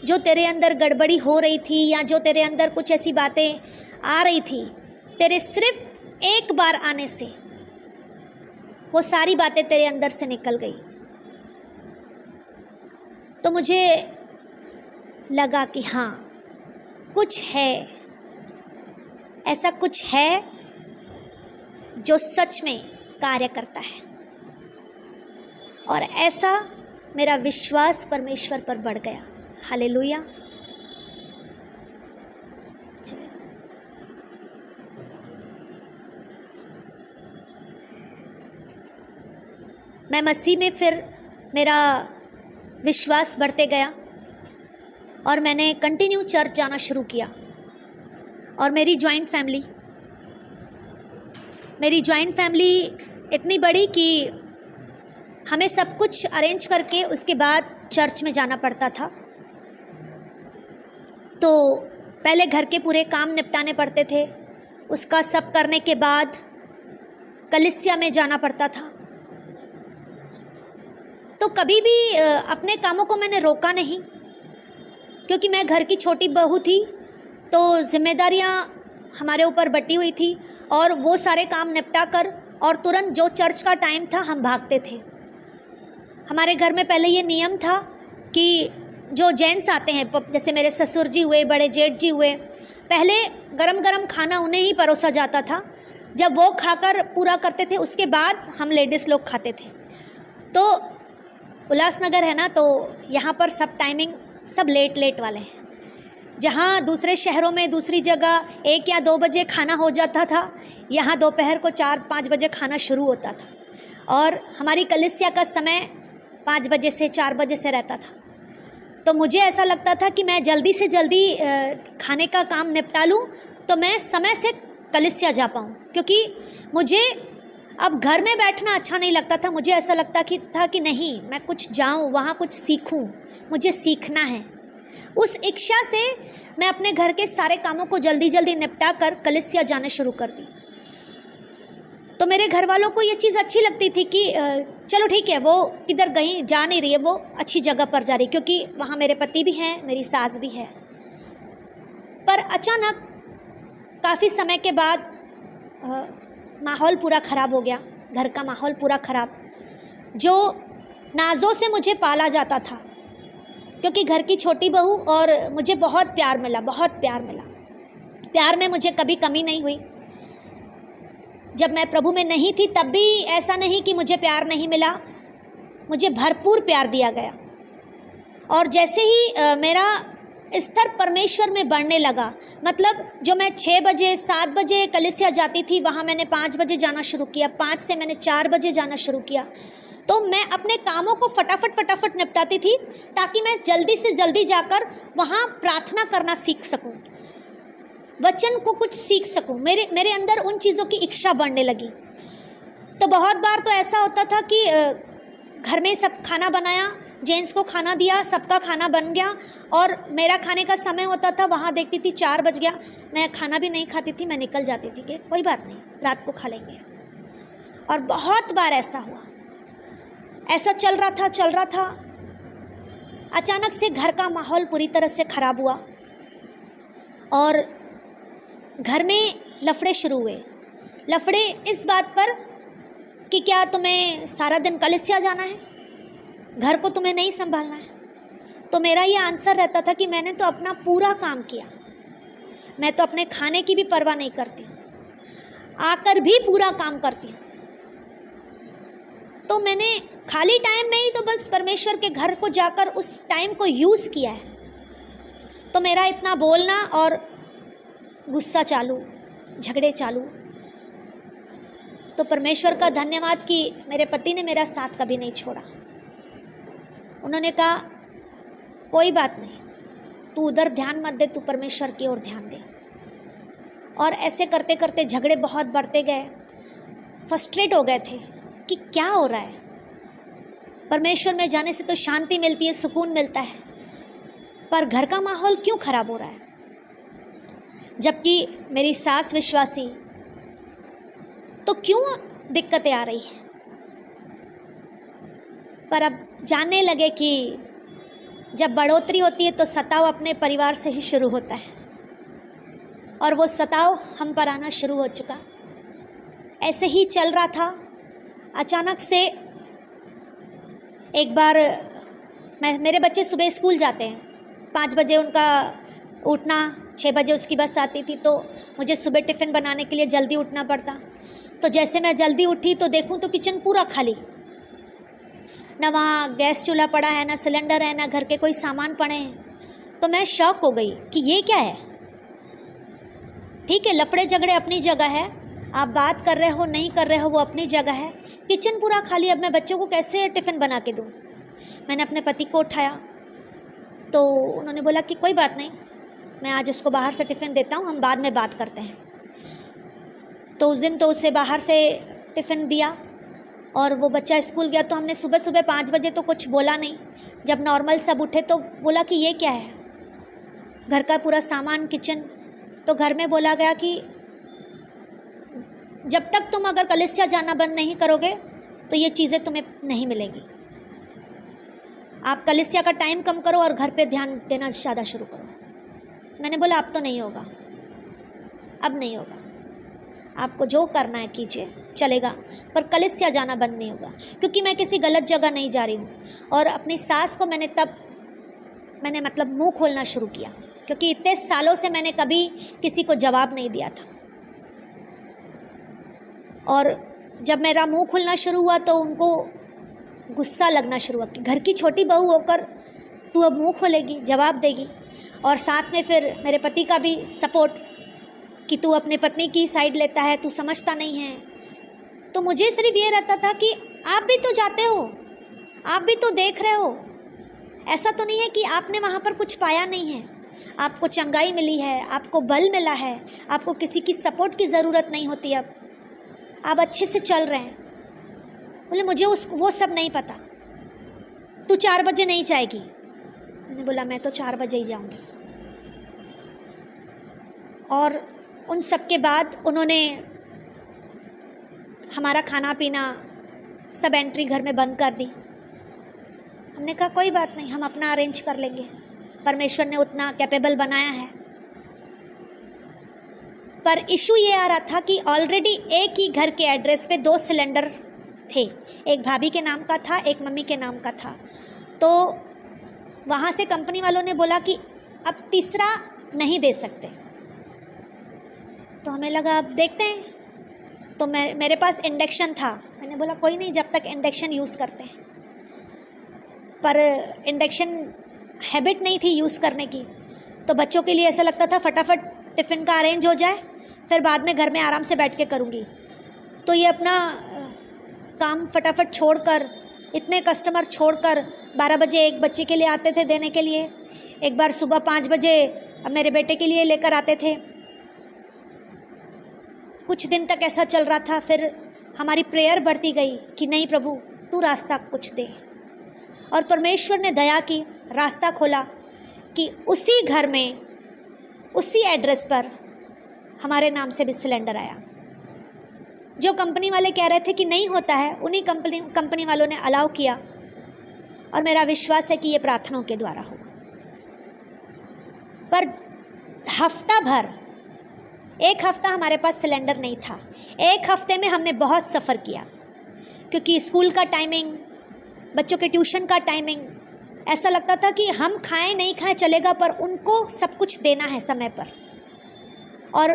जो तेरे अंदर गड़बड़ी हो रही थी या जो तेरे अंदर कुछ ऐसी बातें आ रही थी, तेरे सिर्फ एक बार आने से वो सारी बातें तेरे अंदर से निकल गई। तो मुझे लगा कि हाँ कुछ है, ऐसा कुछ है जो सच में कार्य करता है। और ऐसा मेरा विश्वास परमेश्वर पर बढ़ गया। हालेलुया। चलिए मैं मसीह में फिर मेरा विश्वास बढ़ते गया और मैंने कंटिन्यू चर्च जाना शुरू किया। और मेरी जॉइंट फैमिली इतनी बड़ी कि हमें सब कुछ अरेंज करके उसके बाद चर्च में जाना पड़ता था। तो पहले घर के पूरे काम निपटाने पड़ते थे, उसका सब करने के बाद कलीसिया में जाना पड़ता था। तो कभी भी अपने कामों को मैंने रोका नहीं, क्योंकि मैं घर की छोटी बहू थी तो जिम्मेदारियां हमारे ऊपर बटी हुई थी और वो सारे काम निपटा कर और तुरंत जो चर्च का टाइम था हम भागते थे। हमारे घर में पहले ये नियम था कि जो जेंट्स आते हैं, जैसे मेरे ससुर जी हुए, बड़े जेठ जी हुए, पहले गरम गरम खाना उन्हें ही परोसा जाता था। जब वो खाकर पूरा करते थे उसके बाद हम लेडीज़ लोग खाते थे। तो उल्लासनगर है ना, तो यहाँ पर सब टाइमिंग सब लेट वाले हैं। जहाँ दूसरे शहरों में दूसरी जगह 1 या 2 बजे खाना हो जाता था, यहाँ दोपहर को 4-5 बजे खाना शुरू होता था। और हमारी कलीसिया का समय 5 बजे से 4 बजे से रहता था। तो मुझे ऐसा लगता था कि मैं जल्दी से जल्दी खाने का काम निपटा लूँ तो मैं समय से कलीसिया जा पाऊँ, क्योंकि मुझे अब घर में बैठना अच्छा नहीं लगता था। मुझे ऐसा लगता था कि नहीं, मैं कुछ जाऊँ, वहाँ कुछ सीखूँ, मुझे सीखना है। उस इच्छा से मैं अपने घर के सारे कामों को जल्दी जल्दी निपटा कर कलीसिया जाना शुरू कर दी। तो मेरे घर वालों को ये चीज़ अच्छी लगती थी कि चलो ठीक है, वो किधर गई जा नहीं रही है, वो अच्छी जगह पर जा रही, क्योंकि वहाँ मेरे पति भी हैं, मेरी सास भी है। पर अचानक काफ़ी समय के बाद माहौल पूरा ख़राब हो गया, घर का माहौल पूरा ख़राब। जो नाज़ों से मुझे पाला जाता था, क्योंकि घर की छोटी बहू, और मुझे बहुत प्यार मिला, बहुत प्यार मिला। प्यार में मुझे कभी कमी नहीं हुई। जब मैं प्रभु में नहीं थी तब भी ऐसा नहीं कि मुझे प्यार नहीं मिला, मुझे भरपूर प्यार दिया गया। और जैसे ही मेरा स्तर परमेश्वर में बढ़ने लगा, मतलब जो मैं 6 बजे 7 बजे कलीसिया जाती थी, वहाँ मैंने 5 बजे जाना शुरू किया, 5 से मैंने 4 बजे जाना शुरू किया। तो मैं अपने कामों को फटाफट निपटाती थी, ताकि मैं जल्दी से जल्दी जाकर वहाँ प्रार्थना करना सीख सकूँ, वचन को कुछ सीख सकूँ। मेरे अंदर उन चीज़ों की इच्छा बढ़ने लगी। तो बहुत बार तो ऐसा होता था कि घर में सब खाना बनाया, जेंट्स को खाना दिया, सबका खाना बन गया, और मेरा खाने का समय होता था, वहाँ देखती थी 4 बज गया, मैं खाना भी नहीं खाती थी, मैं निकल जाती थी कि कोई बात नहीं, रात को खा लेंगे। और बहुत बार ऐसा हुआ, ऐसा चल रहा था। अचानक से घर का माहौल पूरी तरह से ख़राब हुआ और घर में लफड़े शुरू हुए। लफड़े इस बात पर कि क्या तुम्हें सारा दिन कलीसिया जाना है, घर को तुम्हें नहीं संभालना है। तो मेरा ये आंसर रहता था कि मैंने तो अपना पूरा काम किया, मैं तो अपने खाने की भी परवाह नहीं करती, आकर भी पूरा काम करती हूँ। तो मैंने खाली टाइम में ही तो बस परमेश्वर के घर को जाकर उस टाइम को यूज़ किया है। तो मेरा इतना बोलना और गुस्सा चालू, झगड़े चालू। तो परमेश्वर का धन्यवाद कि मेरे पति ने मेरा साथ कभी नहीं छोड़ा। उन्होंने कहा कोई बात नहीं, तू उधर ध्यान मत दे, तू परमेश्वर की ओर ध्यान दे। और ऐसे करते करते झगड़े बहुत बढ़ते गए, फ्रस्ट्रेट हो गए थे कि क्या हो रहा है। परमेश्वर में जाने से तो शांति मिलती है, सुकून मिलता है, पर घर का माहौल क्यों खराब हो रहा है। जबकि मेरी सास विश्वासी, तो क्यों दिक्कतें आ रही हैं। पर अब जानने लगे कि जब बढ़ोतरी होती है तो सताव अपने परिवार से ही शुरू होता है, और वो सताव हम पर आना शुरू हो चुका। ऐसे ही चल रहा था। अचानक से एक बार मेरे बच्चे सुबह स्कूल जाते हैं, 5 बजे उनका उठना, 6 बजे उसकी बस आती थी, तो मुझे सुबह टिफ़िन बनाने के लिए जल्दी उठना पड़ता। तो जैसे मैं जल्दी उठी तो देखूं तो किचन पूरा खाली, ना वहाँ गैस चूल्हा पड़ा है, ना सिलेंडर है, ना घर के कोई सामान पड़े हैं। तो मैं शॉक हो गई कि ये क्या है। ठीक है, लफड़े झगड़े अपनी जगह है, आप बात कर रहे हो नहीं कर रहे हो वो अपनी जगह है, किचन पूरा खाली, अब मैं बच्चों को कैसे टिफ़िन बना के दूँ। मैंने अपने पति को उठाया तो उन्होंने बोला कि कोई बात नहीं, मैं आज उसको बाहर से टिफ़िन देता हूँ, हम बाद में बात करते हैं। तो उस दिन तो उसे बाहर से टिफ़िन दिया और वो बच्चा स्कूल गया। तो हमने सुबह सुबह 5 बजे तो कुछ बोला नहीं। जब नॉर्मल सब उठे तो बोला कि ये क्या है, घर का पूरा सामान किचन। तो घर में बोला गया कि जब तक तुम अगर कलीसिया जाना बंद नहीं करोगे तो ये चीज़ें तुम्हें नहीं मिलेगी। आप कलीसिया का टाइम कम करो और घर पे ध्यान देना ज़्यादा शुरू करो। मैंने बोला अब तो नहीं होगा, अब नहीं होगा, आपको जो करना है कीजिए, चलेगा, पर कलीसिया जाना बंद नहीं होगा। क्योंकि मैं किसी गलत जगह नहीं जा रही हूँ। और अपनी सास को मैंने मतलब मुंह खोलना शुरू किया, क्योंकि इतने सालों से मैंने कभी किसी को जवाब नहीं दिया था। और जब मेरा मुंह खुलना शुरू हुआ तो उनको गुस्सा लगना शुरू हुआ कि घर की छोटी बहू होकर तू अब मुंह खोलेगी, जवाब देगी। और साथ में फिर मेरे पति का भी सपोर्ट कि तू अपने पत्नी की साइड लेता है, तू समझता नहीं है। तो मुझे सिर्फ ये रहता था कि आप भी तो जाते हो, आप भी तो देख रहे हो, ऐसा तो नहीं है कि आपने वहाँ पर कुछ पाया नहीं है। आपको चंगाई मिली है, आपको बल मिला है, आपको किसी की सपोर्ट की ज़रूरत नहीं होती। अब आप अच्छे से चल रहे हैं। बोले मुझे वो सब नहीं पता, तू 4 बजे नहीं जाएगी, मैंने बोला मैं तो 4 बजे ही जाऊंगी। और उन सब के बाद उन्होंने हमारा खाना पीना सब एंट्री घर में बंद कर दी। हमने कहा कोई बात नहीं, हम अपना अरेंज कर लेंगे, परमेश्वर ने उतना कैपेबल बनाया है। पर इशू ये आ रहा था कि ऑलरेडी एक ही घर के एड्रेस पे 2 सिलेंडर थे, एक भाभी के नाम का था, एक मम्मी के नाम का था। तो वहाँ से कंपनी वालों ने बोला कि अब तीसरा नहीं दे सकते। तो हमें लगा अब देखते हैं। तो मेरे पास इंडक्शन था, मैंने बोला कोई नहीं, जब तक इंडक्शन यूज़ करते हैं। पर इंडक्शन हैबिट नहीं थी यूज़ करने की, तो बच्चों के लिए ऐसा लगता था फटाफट टिफ़िन का अरेंज हो जाए, फिर बाद में घर में आराम से बैठ के करूँगी। तो ये अपना काम फटाफट छोड़कर, इतने कस्टमर छोड़कर 12 बजे एक बच्चे के लिए आते थे देने के लिए, एक बार सुबह 5 बजे मेरे बेटे के लिए लेकर आते थे। कुछ दिन तक ऐसा चल रहा था। फिर हमारी प्रेयर बढ़ती गई कि नहीं प्रभु तू रास्ता कुछ दे, और परमेश्वर ने दया की, रास्ता खोला कि उसी घर में उसी एड्रेस पर हमारे नाम से भी सिलेंडर आया। जो कंपनी वाले कह रहे थे कि नहीं होता है, उन्हीं कंपनी वालों ने अलाउ किया, और मेरा विश्वास है कि ये प्रार्थनाओं के द्वारा हुआ। पर हफ्ता भर, एक हफ्ता हमारे पास सिलेंडर नहीं था। एक हफ्ते में हमने बहुत सफ़र किया, क्योंकि स्कूल का टाइमिंग, बच्चों के ट्यूशन का टाइमिंग, ऐसा लगता था कि हम खाएं नहीं खाएं चलेगा, पर उनको सब कुछ देना है समय पर। और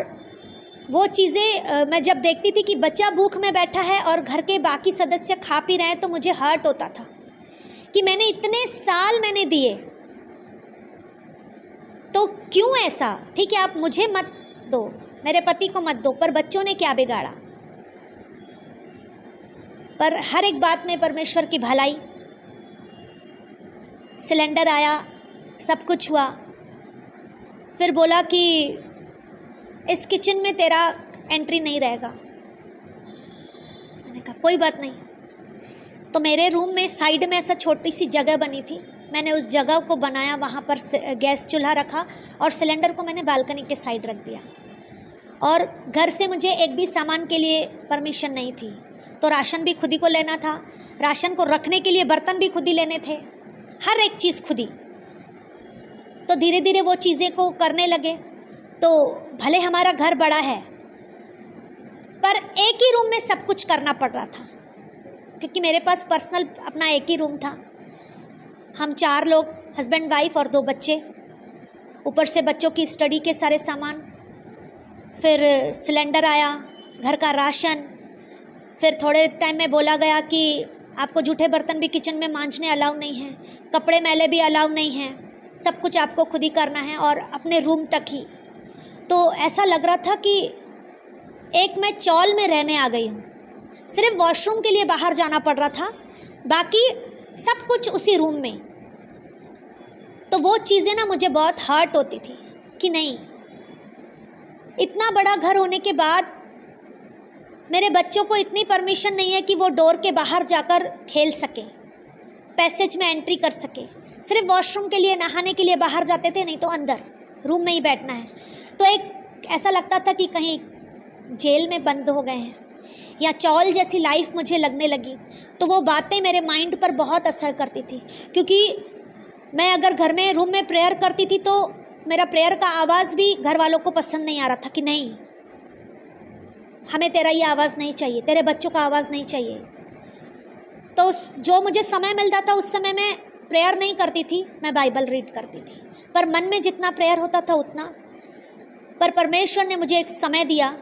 वो चीज़ें मैं जब देखती थी कि बच्चा भूख में बैठा है और घर के बाकी सदस्य खा पी रहे हैं, तो मुझे हर्ट होता था कि मैंने इतने साल मैंने दिए, तो क्यों ऐसा? ठीक है आप मुझे मत दो, मेरे पति को मत दो, पर बच्चों ने क्या बिगाड़ा? पर हर एक बात में परमेश्वर की भलाई। सिलेंडर आया, सब कुछ हुआ। फिर बोला कि इस किचन में तेरा एंट्री नहीं रहेगा। मैंने कहा कोई बात नहीं। तो मेरे रूम में साइड में ऐसा छोटी सी जगह बनी थी, मैंने उस जगह को बनाया, वहाँ पर गैस चूल्हा रखा और सिलेंडर को मैंने बालकनी के साइड रख दिया। और घर से मुझे एक भी सामान के लिए परमिशन नहीं थी, तो राशन भी खुद ही को लेना था, राशन को रखने के लिए बर्तन भी खुद ही लेने थे, हर एक चीज़ खुद ही। तो धीरे धीरे वो चीज़ें को करने लगे। तो भले हमारा घर बड़ा है, पर एक ही रूम में सब कुछ करना पड़ रहा था, क्योंकि मेरे पास पर्सनल अपना एक ही रूम था। हम 4 लोग, हस्बैंड वाइफ और 2 बच्चे, ऊपर से बच्चों की स्टडी के सारे सामान, फिर सिलेंडर आया, घर का राशन। फिर थोड़े टाइम में बोला गया कि आपको जूठे बर्तन भी किचन में मांजने अलाउ नहीं है, कपड़े मैले भी अलाउ नहीं हैं, सब कुछ आपको खुद ही करना है, और अपने रूम तक ही। तो ऐसा लग रहा था कि एक मैं चौल में रहने आ गई हूँ। सिर्फ वॉशरूम के लिए बाहर जाना पड़ रहा था, बाकी सब कुछ उसी रूम में। तो वो चीज़ें ना मुझे बहुत हर्ट होती थी कि नहीं, इतना बड़ा घर होने के बाद मेरे बच्चों को इतनी परमिशन नहीं है कि वो डोर के बाहर जाकर खेल सके, पैसेज में एंट्री कर सके। सिर्फ वॉशरूम के लिए, नहाने के लिए बाहर जाते थे, नहीं तो अंदर रूम में ही बैठना है। तो एक ऐसा लगता था कि कहीं जेल में बंद हो गए हैं, या चौल जैसी लाइफ मुझे लगने लगी। तो वो बातें मेरे माइंड पर बहुत असर करती थी, क्योंकि मैं अगर घर में रूम में प्रेयर करती थी तो मेरा प्रेयर का आवाज़ भी घर वालों को पसंद नहीं आ रहा था कि नहीं, हमें तेरा ये आवाज़ नहीं चाहिए, तेरे बच्चों का आवाज़ नहीं चाहिए। तो जो मुझे समय मिलता था उस समय मैं प्रेयर नहीं करती थी, मैं बाइबल रीड करती थी। पर मन में जितना प्रेयर होता था उतना। पर परमेश्वर ने मुझे एक समय दिया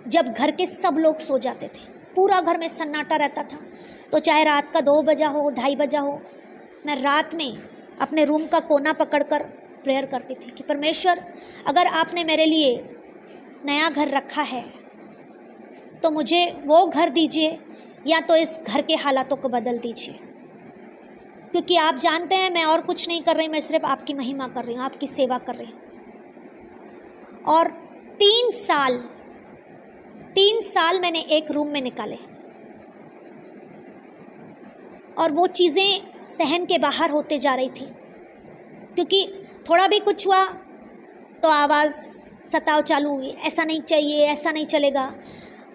जब घर के सब लोग सो जाते थे, पूरा घर में सन्नाटा रहता था। तो चाहे रात का 2 बजा हो, 2:30 बजा हो, मैं रात में अपने रूम का कोना पकड़कर प्रेयर करती थी कि परमेश्वर अगर आपने मेरे लिए नया घर रखा है तो मुझे वो घर दीजिए, या तो इस घर के हालातों को बदल दीजिए। क्योंकि आप जानते हैं मैं और कुछ नहीं कर रही, मैं सिर्फ आपकी महिमा कर रही हूँ, आपकी सेवा कर रही हूँ। और 3 साल मैंने एक रूम में निकाले, और वो चीज़ें सहन के बाहर होते जा रही थी, क्योंकि थोड़ा भी कुछ हुआ तो आवाज़ सताव चालू हुई, ऐसा नहीं चाहिए, ऐसा नहीं चलेगा।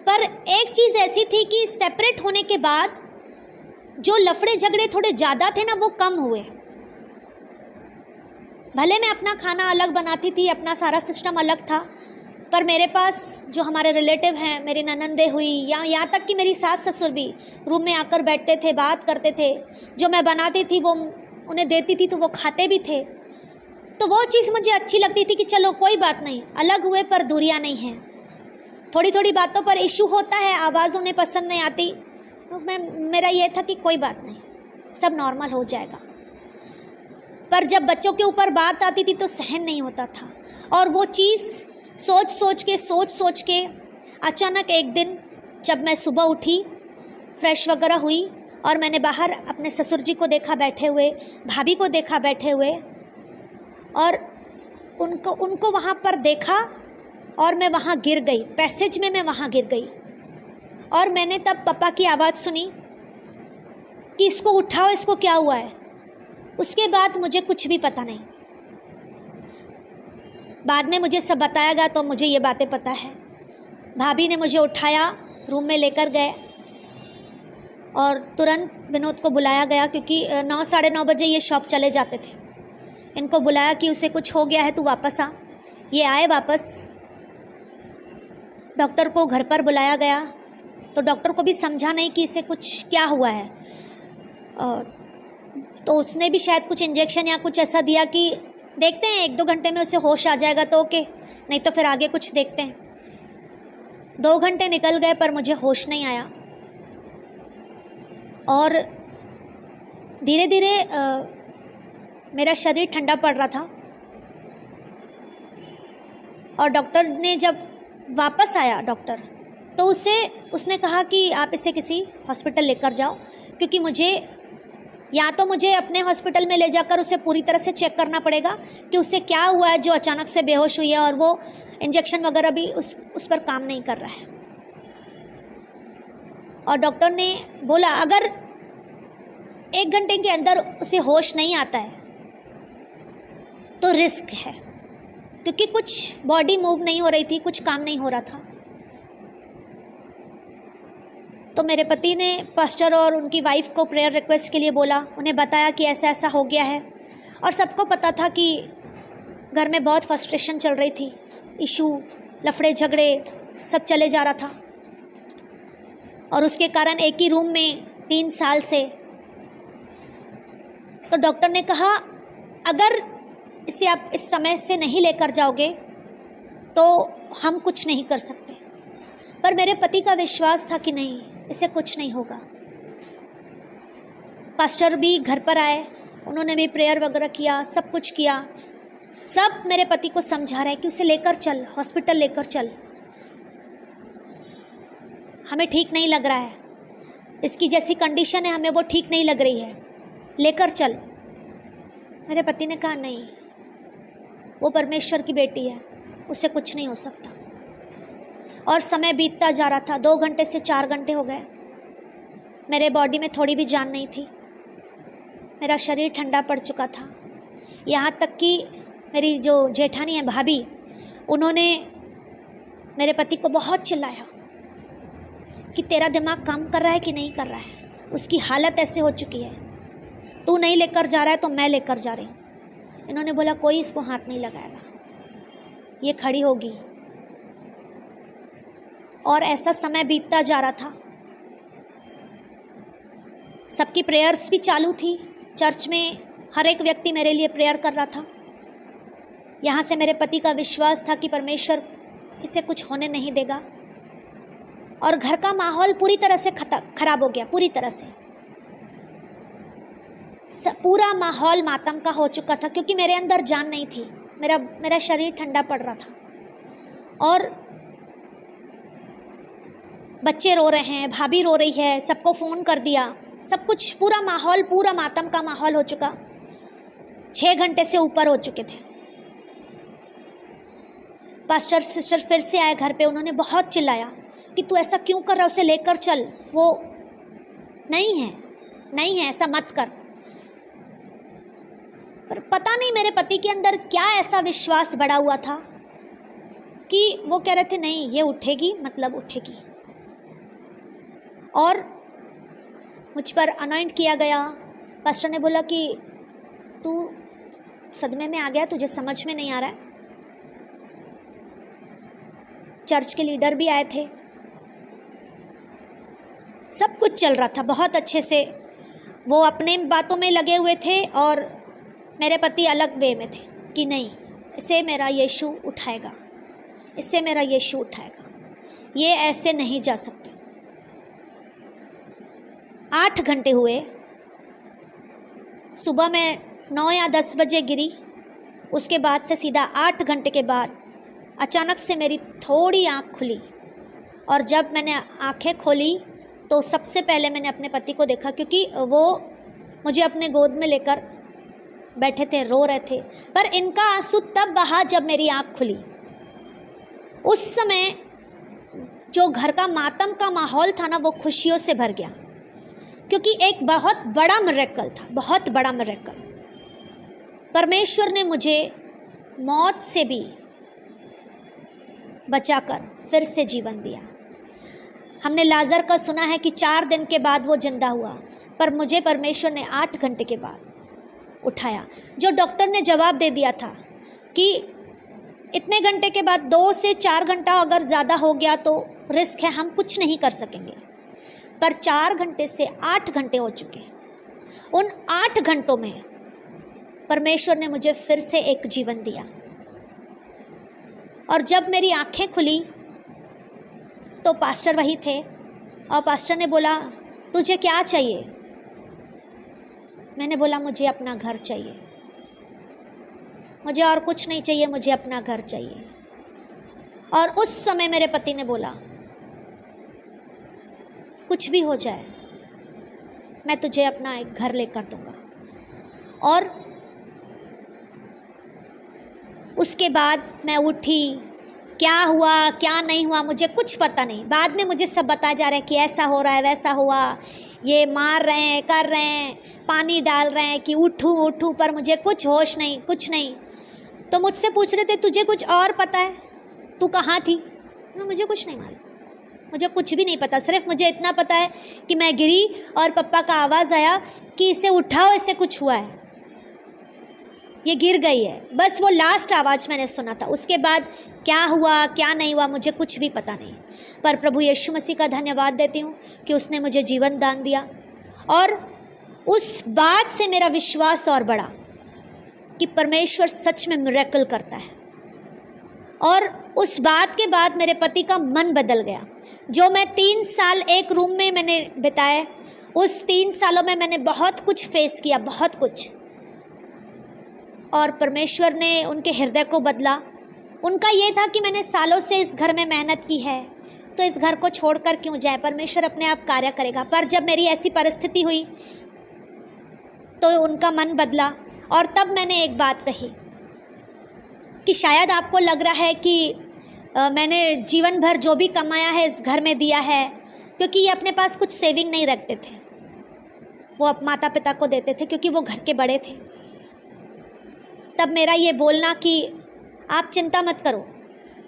पर एक चीज़ ऐसी थी कि सेपरेट होने के बाद जो लफड़े झगड़े थोड़े ज़्यादा थे ना, वो कम हुए। भले मैं अपना खाना अलग बनाती थी, अपना सारा सिस्टम अलग था, पर मेरे पास जो हमारे रिलेटिव हैं, मेरी ननंदे हुई या यहाँ तक कि मेरी सास ससुर भी रूम में आकर बैठते थे, बात करते थे। जो मैं बनाती थी वो उन्हें देती थी तो वो खाते भी थे। तो वो चीज़ मुझे अच्छी लगती थी कि चलो कोई बात नहीं, अलग हुए पर दूरियां नहीं हैं। थोड़ी थोड़ी बातों पर इशू होता है, आवाज़ उन्हें पसंद नहीं आती, तो मेरा ये था कि कोई बात नहीं, सब नॉर्मल हो जाएगा। पर जब बच्चों के ऊपर बात आती थी तो सहन नहीं होता था। और वो चीज़ सोच सोच के अचानक एक दिन जब मैं सुबह उठी, फ्रेश वगैरह हुई और मैंने बाहर अपने ससुर जी को देखा बैठे हुए, भाभी को देखा बैठे हुए, और उनको वहाँ पर देखा और मैं वहाँ गिर गई, पैसेज में मैं वहाँ गिर गई। और मैंने तब पापा की आवाज़ सुनी कि इसको उठाओ, इसको क्या हुआ है। उसके बाद मुझे कुछ भी पता नहीं। बाद में मुझे सब बताया गया तो मुझे ये बातें पता है। भाभी ने मुझे उठाया, रूम में लेकर गए और तुरंत विनोद को बुलाया गया, क्योंकि 9 साढ़े 9 बजे ये शॉप चले जाते थे। इनको बुलाया कि उसे कुछ हो गया है, तू वापस आ। ये आए वापस। डॉक्टर को घर पर बुलाया गया तो डॉक्टर को भी समझा नहीं कि इसे कुछ क्या हुआ है। तो उसने भी शायद कुछ इंजेक्शन या कुछ ऐसा दिया कि देखते हैं 1-2 घंटे में उसे होश आ जाएगा तो ओके, नहीं तो फिर आगे कुछ देखते हैं। 2 घंटे निकल गए पर मुझे होश नहीं आया और धीरे धीरे मेरा शरीर ठंडा पड़ रहा था। और डॉक्टर ने जब वापस आया डॉक्टर, तो उसने कहा कि आप इसे किसी हॉस्पिटल लेकर जाओ, क्योंकि मुझे या तो मुझे अपने हॉस्पिटल में ले जाकर उसे पूरी तरह से चेक करना पड़ेगा कि उसे क्या हुआ है जो अचानक से बेहोश हुई है और वो इंजेक्शन वगैरह भी उस पर काम नहीं कर रहा है। और डॉक्टर ने बोला अगर 1 घंटे के अंदर उसे होश नहीं आता है तो रिस्क है, क्योंकि कुछ बॉडी मूव नहीं हो रही थी, कुछ काम नहीं हो रहा था। तो मेरे पति ने पास्टर और उनकी वाइफ को प्रेयर रिक्वेस्ट के लिए बोला, उन्हें बताया कि ऐसा ऐसा हो गया है। और सबको पता था कि घर में बहुत फ्रस्ट्रेशन चल रही थी, इशू, लफड़े झगड़े सब चले जा रहा था। और उसके कारण एक ही रूम में 3 साल से। तो डॉक्टर ने कहा अगर इसे आप इस समय से नहीं लेकर जाओगे तो हम कुछ नहीं कर सकते। पर मेरे पति का विश्वास था कि नहीं, इसे कुछ नहीं होगा। पास्टर भी घर पर आए, उन्होंने भी प्रेयर वगैरह किया, सब कुछ किया। सब मेरे पति को समझा रहे कि उसे लेकर चल, हॉस्पिटल लेकर चल, हमें ठीक नहीं लग रहा है, इसकी जैसी कंडीशन है हमें वो ठीक नहीं लग रही है, लेकर चल। मेरे पति ने कहा नहीं, वो परमेश्वर की बेटी है, उससे कुछ नहीं हो सकता। और समय बीतता जा रहा था, 2 घंटे से 4 घंटे हो गए। मेरे बॉडी में थोड़ी भी जान नहीं थी, मेरा शरीर ठंडा पड़ चुका था। यहाँ तक कि मेरी जो जेठानी है भाभी, उन्होंने मेरे पति को बहुत चिल्लाया कि तेरा दिमाग काम कर रहा है कि नहीं कर रहा है, उसकी हालत ऐसे हो चुकी है, तू नहीं लेकर जा रहा है तो मैं लेकर जा रही हूँ। इन्होंने बोला कोई इसको हाथ नहीं लगाएगा, ये खड़ी होगी। और ऐसा समय बीतता जा रहा था, सबकी प्रेयर्स भी चालू थी। चर्च में हर एक व्यक्ति मेरे लिए प्रेयर कर रहा था। यहाँ से मेरे पति का विश्वास था कि परमेश्वर इसे कुछ होने नहीं देगा। और घर का माहौल पूरी तरह से खराब हो गया, पूरी तरह से पूरा माहौल मातम का हो चुका था, क्योंकि मेरे अंदर जान नहीं थी, मेरा शरीर ठंडा पड़ रहा था। और बच्चे रो रहे हैं, भाभी रो रही है, सबको फ़ोन कर दिया, सब कुछ, पूरा माहौल, पूरा मातम का माहौल हो चुका। 6 घंटे से ऊपर हो चुके थे। पास्टर सिस्टर फिर से आए घर पे, उन्होंने बहुत चिल्लाया कि तू ऐसा क्यों कर रहा है, उसे लेकर चल, वो नहीं है, ऐसा मत कर। पर पता नहीं मेरे पति के अंदर क्या ऐसा विश्वास बढ़ा हुआ था कि वो कह रहे थे नहीं ये उठेगी मतलब उठेगी। और मुझ पर अनॉइंट किया गया। पास्टर ने बोला कि तू सदमे में आ गया, तुझे समझ में नहीं आ रहा है। चर्च के लीडर भी आए थे, सब कुछ चल रहा था बहुत अच्छे से। वो अपने बातों में लगे हुए थे और मेरे पति अलग वे में थे कि नहीं, इसे मेरा यीशु उठाएगा, इससे मेरा यीशु उठाएगा, ये ऐसे नहीं जा सकते। 8 घंटे हुए, सुबह में 9 या 10 बजे गिरी। उसके बाद से सीधा 8 घंटे के बाद अचानक से मेरी थोड़ी आँख खुली। और जब मैंने आँखें खोली तो सबसे पहले मैंने अपने पति को देखा, क्योंकि वो मुझे अपने गोद में लेकर बैठे थे, रो रहे थे। पर इनका आंसू तब बहा जब मेरी आँख खुली। उस समय जो घर का मातम का माहौल था ना, वो खुशियों से भर गया, क्योंकि एक बहुत बड़ा मिरेकल था, बहुत बड़ा मिरेकल। परमेश्वर ने मुझे मौत से भी बचाकर फिर से जीवन दिया। हमने लाजर का सुना है कि 4 दिन के बाद वो जिंदा हुआ, पर मुझे परमेश्वर ने 8 घंटे के बाद उठाया। जो डॉक्टर ने जवाब दे दिया था कि इतने घंटे के बाद 2 से 4 घंटा अगर ज़्यादा हो गया तो रिस्क है, हम कुछ नहीं कर सकेंगे, पर 4 घंटे से 8 घंटे हो चुके। उन 8 घंटों में परमेश्वर ने मुझे फिर से एक जीवन दिया। और जब मेरी आंखें खुली तो पास्टर वही थे, और पास्टर ने बोला तुझे क्या चाहिए? मैंने बोला मुझे अपना घर चाहिए, मुझे और कुछ नहीं चाहिए, मुझे अपना घर चाहिए। और उस समय मेरे पति ने बोला कुछ भी हो जाए मैं तुझे अपना एक घर लेकर दूंगा। और उसके बाद मैं उठी, क्या हुआ क्या नहीं हुआ मुझे कुछ पता नहीं। बाद में मुझे सब बताया जा रहा है कि ऐसा हो रहा है, वैसा हुआ, ये मार रहे हैं, कर रहे हैं, पानी डाल रहे हैं कि उठूं उठूं, पर मुझे कुछ होश नहीं, कुछ नहीं। तो मुझसे पूछ रहे थे तुझे कुछ और पता है, तू कहाँ थी? मुझे कुछ नहीं मालूम, मुझे कुछ भी नहीं पता। सिर्फ मुझे इतना पता है कि मैं गिरी और पप्पा का आवाज़ आया कि इसे उठाओ, इसे कुछ हुआ है, ये गिर गई है। बस वो लास्ट आवाज़ मैंने सुना था। उसके बाद क्या हुआ क्या नहीं हुआ मुझे कुछ भी पता नहीं। पर प्रभु यीशु मसीह का धन्यवाद देती हूँ कि उसने मुझे जीवन दान दिया। और उस बात से मेरा विश्वास और बढ़ा कि परमेश्वर सच में मिरेकल करता है। और उस बात के बाद मेरे पति का मन बदल गया। जो मैं 3 साल एक रूम में मैंने बिताए, उस 3 सालों में मैंने बहुत कुछ फेस किया, बहुत कुछ। और परमेश्वर ने उनके हृदय को बदला। उनका ये था कि मैंने सालों से इस घर में मेहनत की है, तो इस घर को छोड़कर क्यों जाए, परमेश्वर अपने आप कार्य करेगा। पर जब मेरी ऐसी परिस्थिति हुई तो उनका मन बदला। और तब मैंने एक बात कही कि शायद आपको लग रहा है कि मैंने जीवन भर जो भी कमाया है इस घर में दिया है, क्योंकि ये अपने पास कुछ सेविंग नहीं रखते थे, वो अब माता पिता को देते थे क्योंकि वो घर के बड़े थे। तब मेरा ये बोलना कि आप चिंता मत करो,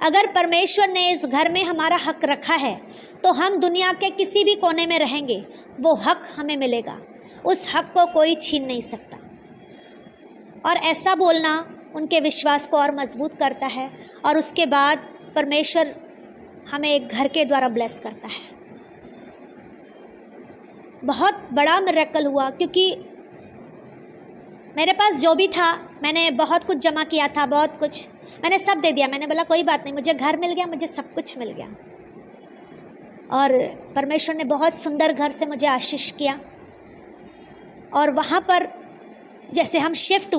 अगर परमेश्वर ने इस घर में हमारा हक रखा है तो हम दुनिया के किसी भी कोने में रहेंगे, वो हक हमें मिलेगा, उस हक को कोई छीन नहीं सकता। और ऐसा बोलना उनके विश्वास को और मजबूत करता है। और उसके बाद परमेश्वर हमें एक घर के द्वारा ब्लेस करता है। बहुत बड़ा मिरेकल हुआ, क्योंकि मेरे पास जो भी था मैंने बहुत कुछ जमा किया था, बहुत कुछ मैंने सब दे दिया। मैंने बोला कोई बात नहीं, मुझे घर मिल गया, मुझे सब कुछ मिल गया। और परमेश्वर ने बहुत सुंदर घर से मुझे आशीष किया। और वहाँ पर जैसे हम शिफ्ट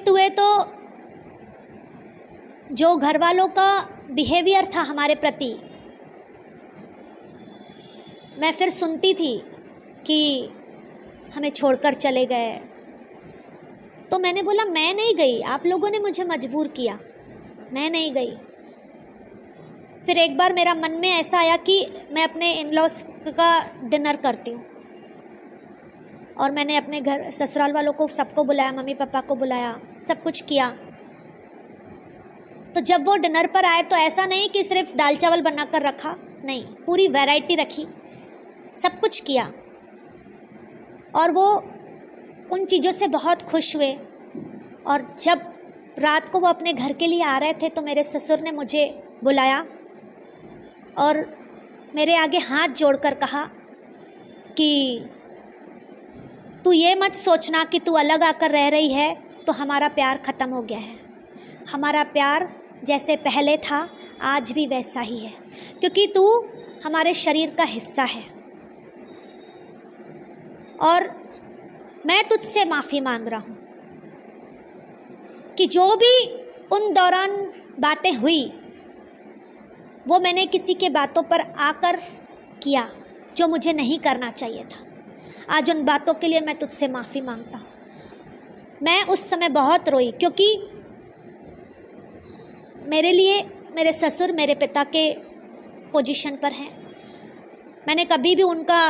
हुए तो जो घर वालों का बिहेवियर था हमारे प्रति, मैं फिर सुनती थी कि हमें छोड़कर चले गए। तो मैंने बोला मैं नहीं गई, आप लोगों ने मुझे मजबूर किया, मैं नहीं गई। फिर एक बार मेरा मन में ऐसा आया कि मैं अपने इन लॉज का डिनर करती हूँ। और मैंने अपने घर ससुराल वालों को सबको बुलाया, मम्मी पापा को बुलाया, सब कुछ किया। तो जब वो डिनर पर आए तो ऐसा नहीं कि सिर्फ दाल चावल बना कर रखा, नहीं, पूरी वैरायटी रखी, सब कुछ किया। और वो उन चीज़ों से बहुत खुश हुए। और जब रात को वो अपने घर के लिए आ रहे थे तो मेरे ससुर ने मुझे बुलाया और मेरे आगे हाथ जोड़कर कहा कि तू ये मत सोचना कि तू अलग आकर रह रही है तो हमारा प्यार ख़त्म हो गया है। हमारा प्यार जैसे पहले था आज भी वैसा ही है, क्योंकि तू हमारे शरीर का हिस्सा है। और मैं तुझसे माफ़ी मांग रहा हूँ कि जो भी उन दौरान बातें हुई वो मैंने किसी के बातों पर आकर किया जो मुझे नहीं करना चाहिए था। आज उन बातों के लिए मैं तुझसे माफ़ी मांगता हूँ। मैं उस समय बहुत रोई, क्योंकि मेरे लिए मेरे ससुर मेरे पिता के पोजीशन पर हैं। मैंने कभी भी उनका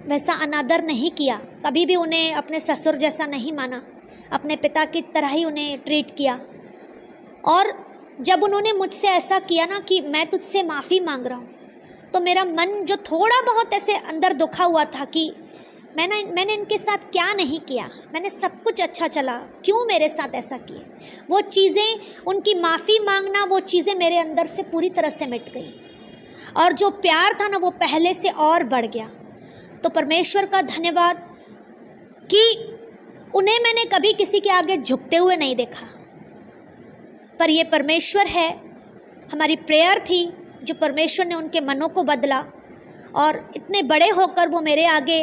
वैसा अनादर नहीं किया, कभी भी उन्हें अपने ससुर जैसा नहीं माना, अपने पिता की तरह ही उन्हें ट्रीट किया। और जब उन्होंने मुझसे ऐसा किया ना कि मैं तुझसे माफ़ी मांग रहा हूँ, तो मेरा मन जो थोड़ा बहुत ऐसे अंदर दुखा हुआ था कि मैंने इनके साथ क्या नहीं किया, मैंने सब कुछ अच्छा चला, क्यों मेरे साथ ऐसा किए। वो चीज़ें, उनकी माफ़ी मांगना, वो चीज़ें मेरे अंदर से पूरी तरह से मिट गई और जो प्यार था ना वो पहले से और बढ़ गया। तो परमेश्वर का धन्यवाद कि उन्हें मैंने कभी किसी के आगे झुकते हुए नहीं देखा, पर ये परमेश्वर है, हमारी प्रेयर थी जो परमेश्वर ने उनके मनों को बदला और इतने बड़े होकर वो मेरे आगे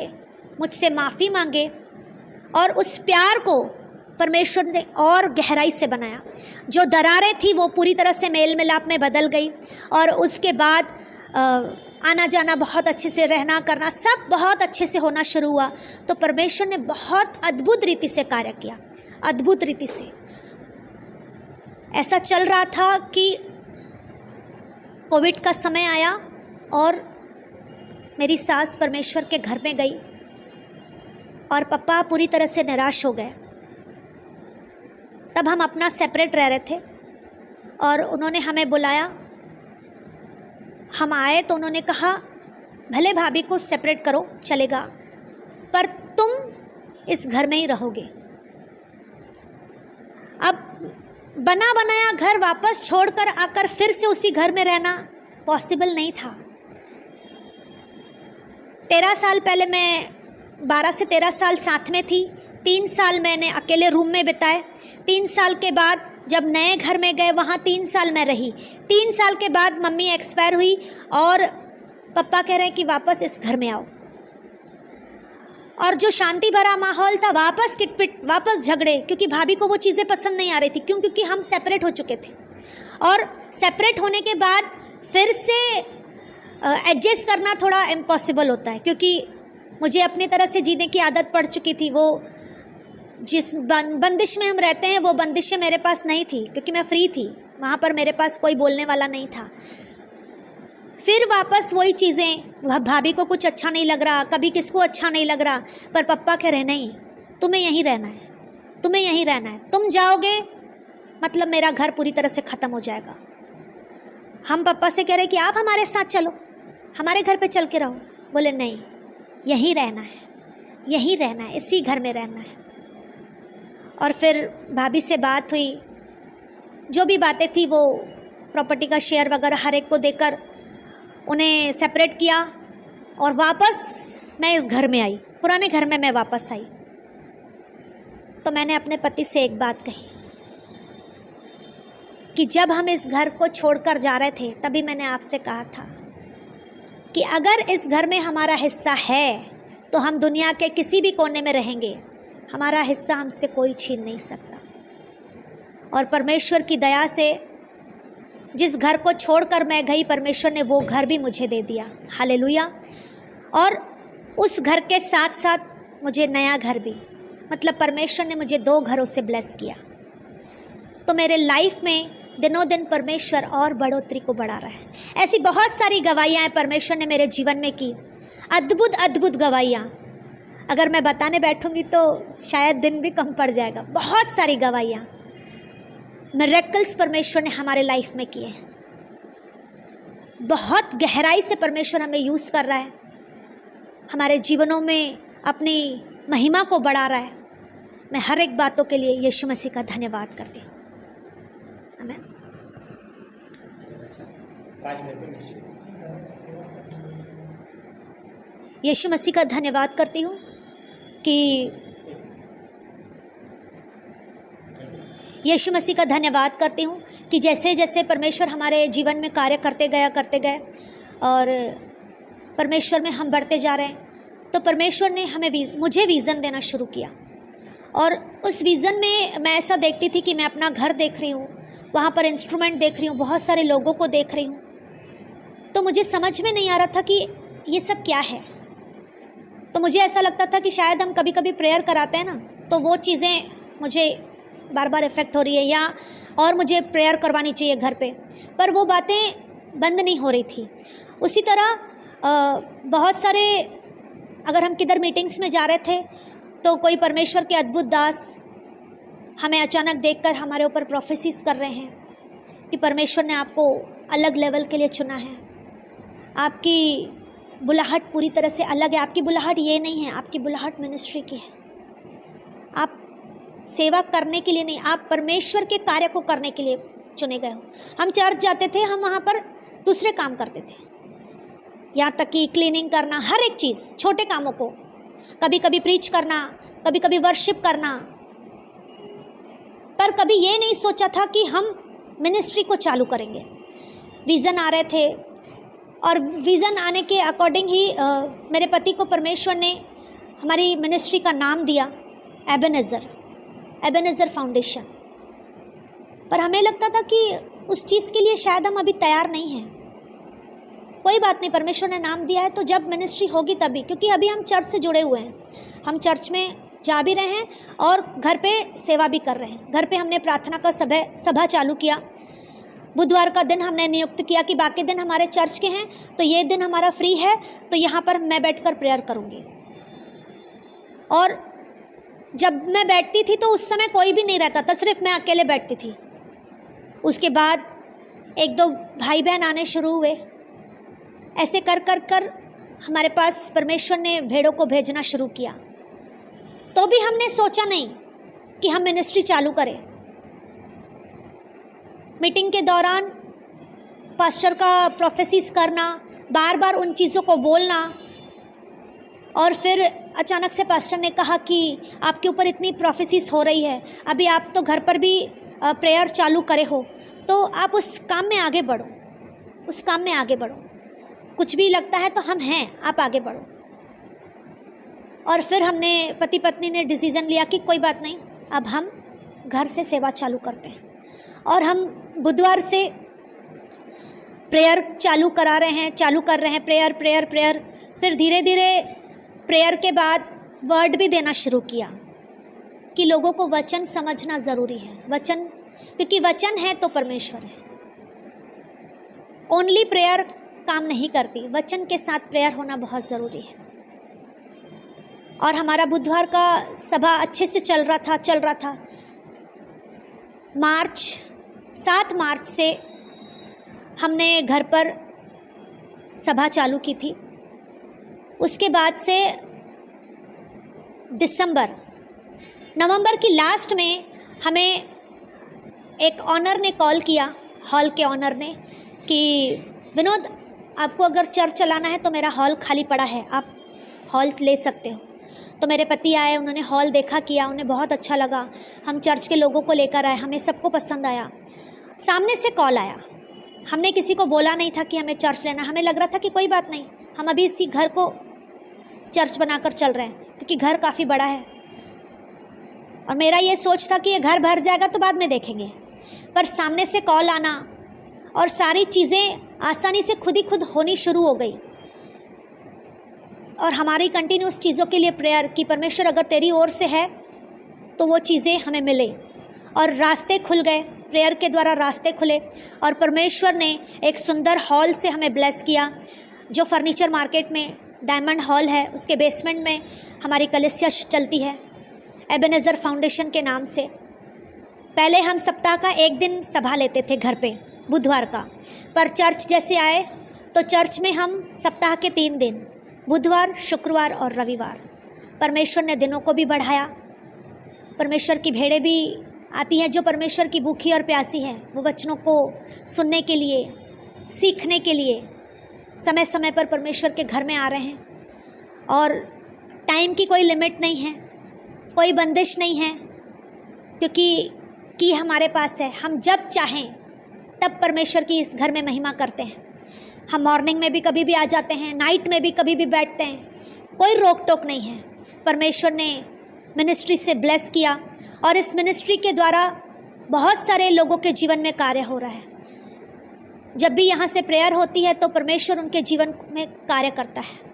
मुझसे माफ़ी मांगे और उस प्यार को परमेश्वर ने और गहराई से बनाया। जो दरारें थी वो पूरी तरह से मेल मिलाप में बदल गई और उसके बाद आना जाना बहुत अच्छे से, रहना करना सब बहुत अच्छे से होना शुरू हुआ। तो परमेश्वर ने बहुत अद्भुत रीति से कार्य किया, अद्भुत रीति से। ऐसा चल रहा था कि कोविड का समय आया और मेरी सास परमेश्वर के घर में गई और पापा पूरी तरह से निराश हो गए। तब हम अपना सेपरेट रह रहे थे और उन्होंने हमें बुलाया। हम आए तो उन्होंने कहा भले भाभी को सेपरेट करो चलेगा, पर तुम इस घर में ही रहोगे। अब बना बनाया घर वापस छोड़कर आकर फिर से उसी घर में रहना पॉसिबल नहीं था। 13 साल पहले मैं 12 से 13 साल साथ में थी, 3 साल मैंने अकेले रूम में बिताए। 3 साल के बाद जब नए घर में गए वहाँ 3 साल मैं रही। 3 साल के बाद मम्मी एक्सपायर हुई और पापा कह रहे हैं कि वापस इस घर में आओ। और जो शांति भरा माहौल था, वापस किटपिट, वापस झगड़े, क्योंकि भाभी को वो चीज़ें पसंद नहीं आ रही थी। क्योंकि हम सेपरेट हो चुके थे और सेपरेट होने के बाद फिर से एडजस्ट करना थोड़ा इम्पॉसिबल होता है, क्योंकि मुझे अपनी तरह से जीने की आदत पड़ चुकी थी। वो जिस बंदिश में हम रहते हैं वो बंदिशें मेरे पास नहीं थी, क्योंकि मैं फ्री थी, वहाँ पर मेरे पास कोई बोलने वाला नहीं था। फिर वापस वही चीज़ें, भाभी को कुछ अच्छा नहीं लग रहा, कभी किसको अच्छा नहीं लग रहा, पर पापा कह रहे नहीं तुम्हें यहीं रहना है, तुम्हें यहीं रहना है, तुम जाओगे मतलब मेरा घर पूरी तरह से ख़त्म हो जाएगा। हम पापा से कह रहे कि आप हमारे साथ चलो, हमारे घर पे चल के रहो। बोले नहीं, यहीं रहना है, यहीं रहना है, इसी घर में रहना है। और फिर भाभी से बात हुई, जो भी बातें थी वो प्रॉपर्टी का शेयर वगैरह हर एक को देकर उन्हें सेपरेट किया और वापस मैं इस घर में आई, पुराने घर में मैं वापस आई। तो मैंने अपने पति से एक बात कही कि जब हम इस घर को छोड़कर जा रहे थे तभी मैंने आपसे कहा था कि अगर इस घर में हमारा हिस्सा है तो हम दुनिया के किसी भी कोने में रहेंगे, हमारा हिस्सा हमसे कोई छीन नहीं सकता। और परमेश्वर की दया से जिस घर को छोड़कर मैं गई, परमेश्वर ने वो घर भी मुझे दे दिया। हालेलुया। और उस घर के साथ साथ मुझे नया घर भी, मतलब परमेश्वर ने मुझे 2 घरों से ब्लेस किया। तो मेरे लाइफ में दिनों दिन परमेश्वर और बढ़ोतरी को बढ़ा रहा है। ऐसी बहुत सारी गवाहियाँ परमेश्वर ने मेरे जीवन में की, अद्भुत अद्भुत गवाहियाँ। अगर मैं बताने बैठूंगी तो शायद दिन भी कम पड़ जाएगा। बहुत सारी गवाहियाँ, मिरेकल्स परमेश्वर ने हमारे लाइफ में किए। बहुत गहराई से परमेश्वर हमें यूज़ कर रहा है, हमारे जीवनों में अपनी महिमा को बढ़ा रहा है। मैं हर एक बातों के लिए यीशु मसीह का धन्यवाद करती हूँ। आमीन। यीशु मसीह का धन्यवाद करती हूँ कि यीशु मसीह का धन्यवाद करती हूँ कि जैसे जैसे परमेश्वर हमारे जीवन में कार्य करते गए और परमेश्वर में हम बढ़ते जा रहे हैं, तो परमेश्वर ने मुझे विज़न देना शुरू किया। और उस विज़न में मैं ऐसा देखती थी कि मैं अपना घर देख रही हूँ, वहाँ पर इंस्ट्रूमेंट देख रही हूँ, बहुत सारे लोगों को देख रही हूँ, तो मुझे समझ में नहीं आ रहा था कि ये सब क्या है। तो मुझे ऐसा लगता था कि शायद हम कभी कभी प्रेयर कराते हैं ना, तो वो चीज़ें मुझे बार बार इफ़ेक्ट हो रही है, या और मुझे प्रेयर करवानी चाहिए घर पे, पर वो बातें बंद नहीं हो रही थी। उसी तरह बहुत सारे, अगर हम किधर मीटिंग्स में जा रहे थे तो कोई परमेश्वर के अद्भुत दास हमें अचानक देखकर हमारे ऊपर प्रोफेसीज कर रहे हैं कि परमेश्वर ने आपको अलग लेवल के लिए चुना है, आपकी बुलाहट पूरी तरह से अलग है। आपकी बुलाहट ये नहीं है, आपकी बुलाहट मिनिस्ट्री की है। आप सेवा करने के लिए नहीं, आप परमेश्वर के कार्य को करने के लिए चुने गए हो। हम चर्च जाते थे, हम वहाँ पर दूसरे काम करते थे, यहाँ तक कि क्लीनिंग करना, हर एक चीज़, छोटे कामों को, कभी कभी प्रीच करना, कभी कभी वर्शिप करना, पर कभी ये नहीं सोचा था कि हम मिनिस्ट्री को चालू करेंगे। विज़न आ रहे थे और विज़न आने के अकॉर्डिंग ही मेरे पति को परमेश्वर ने हमारी मिनिस्ट्री का नाम दिया, एबेनेज़र फाउंडेशन। पर हमें लगता था कि उस चीज़ के लिए शायद हम अभी तैयार नहीं हैं। कोई बात नहीं, परमेश्वर ने नाम दिया है तो जब मिनिस्ट्री होगी तभी, क्योंकि अभी हम चर्च से जुड़े हुए हैं, हम चर्च में जा भी रहे हैं और घर पे सेवा भी कर रहे हैं। घर पे हमने प्रार्थना का सभा चालू किया। बुधवार का दिन हमने नियुक्त किया कि बाकी दिन हमारे चर्च के हैं, तो ये दिन हमारा फ्री है, तो यहाँ पर मैं बैठकर प्रेयर करूँगी। और जब मैं बैठती थी तो उस समय कोई भी नहीं रहता था, सिर्फ मैं अकेले बैठती थी। उसके बाद एक दो भाई बहन आने शुरू हुए। ऐसे कर कर कर हमारे पास परमेश्वर ने भेड़ों को भेजना शुरू किया। तो भी हमने सोचा नहीं कि हम मिनिस्ट्री चालू करें। मीटिंग के दौरान पास्टर का प्रोफेसीज करना, बार बार उन चीज़ों को बोलना, और फिर अचानक से पास्टर ने कहा कि आपके ऊपर इतनी प्रोफेसीज हो रही है, अभी आप तो घर पर भी प्रेयर चालू करे हो, तो आप उस काम में आगे बढ़ो, उस काम में आगे बढ़ो, कुछ भी लगता है तो हम हैं, आप आगे बढ़ो। और फिर हमने पति पत्नी ने डिसीज़न लिया कि कोई बात नहीं, अब हम घर से सेवा चालू करते हैं। और हम बुधवार से प्रेयर चालू कर रहे हैं, प्रेयर। फिर धीरे धीरे प्रेयर के बाद वर्ड भी देना शुरू किया कि लोगों को वचन समझना ज़रूरी है। वचन, क्योंकि वचन है तो परमेश्वर है। ओनली प्रेयर काम नहीं करती, वचन के साथ प्रेयर होना बहुत ज़रूरी है। और हमारा बुधवार का सभा अच्छे से चल रहा था। 7 मार्च से हमने घर पर सभा चालू की थी। उसके बाद से नवंबर की लास्ट में हमें एक ऑनर ने कॉल किया, हॉल के ऑनर ने, कि विनोद, आपको अगर चर्च चलाना है तो मेरा हॉल खाली पड़ा है, आप हॉल ले सकते हो। तो मेरे पति आए, उन्होंने हॉल देखा किया, उन्हें बहुत अच्छा लगा। हम चर्च के लोगों को लेकर आए, हमें सबको पसंद आया। सामने से कॉल आया, हमने किसी को बोला नहीं था कि हमें चर्च लेना। हमें लग रहा था कि कोई बात नहीं, हम अभी इसी घर को चर्च बनाकर चल रहे हैं, क्योंकि घर काफ़ी बड़ा है। और मेरा ये सोच था कि ये घर भर जाएगा तो बाद में देखेंगे। पर सामने से कॉल आना और सारी चीज़ें आसानी से खुद ही खुद होनी शुरू हो गई। और हमारी कंटिन्यूस चीज़ों के लिए प्रेयर कि परमेश्वर अगर तेरी ओर से है तो वो चीज़ें हमें मिले। और रास्ते खुल गए, प्रेयर के द्वारा रास्ते खुले, और परमेश्वर ने एक सुंदर हॉल से हमें ब्लेस किया, जो फर्नीचर मार्केट में डायमंड हॉल है, उसके बेसमेंट में हमारी कलीसिया चलती है एबेनेज़र फाउंडेशन के नाम से। पहले हम सप्ताह का एक दिन सभा लेते थे घर पे, बुधवार का, पर चर्च जैसे आए तो चर्च में हम सप्ताह के 3 दिन, बुधवार, शुक्रवार और रविवार। परमेश्वर ने दिनों को भी बढ़ाया। परमेश्वर की भेड़ें भी आती हैं जो परमेश्वर की भूखी और प्यासी हैं, वो वचनों को सुनने के लिए, सीखने के लिए समय समय पर परमेश्वर के घर में आ रहे हैं। और टाइम की कोई लिमिट नहीं है, कोई बंदिश नहीं है, क्योंकि हमारे पास है। हम जब चाहें तब परमेश्वर की इस घर में महिमा करते हैं। हम मॉर्निंग में भी कभी भी आ जाते हैं, नाइट में भी कभी भी बैठते हैं, कोई रोक टोक नहीं है। परमेश्वर ने मिनिस्ट्री से ब्लेस किया और इस मिनिस्ट्री के द्वारा बहुत सारे लोगों के जीवन में कार्य हो रहा है। जब भी यहाँ से प्रेयर होती है तो परमेश्वर उनके जीवन में कार्य करता है।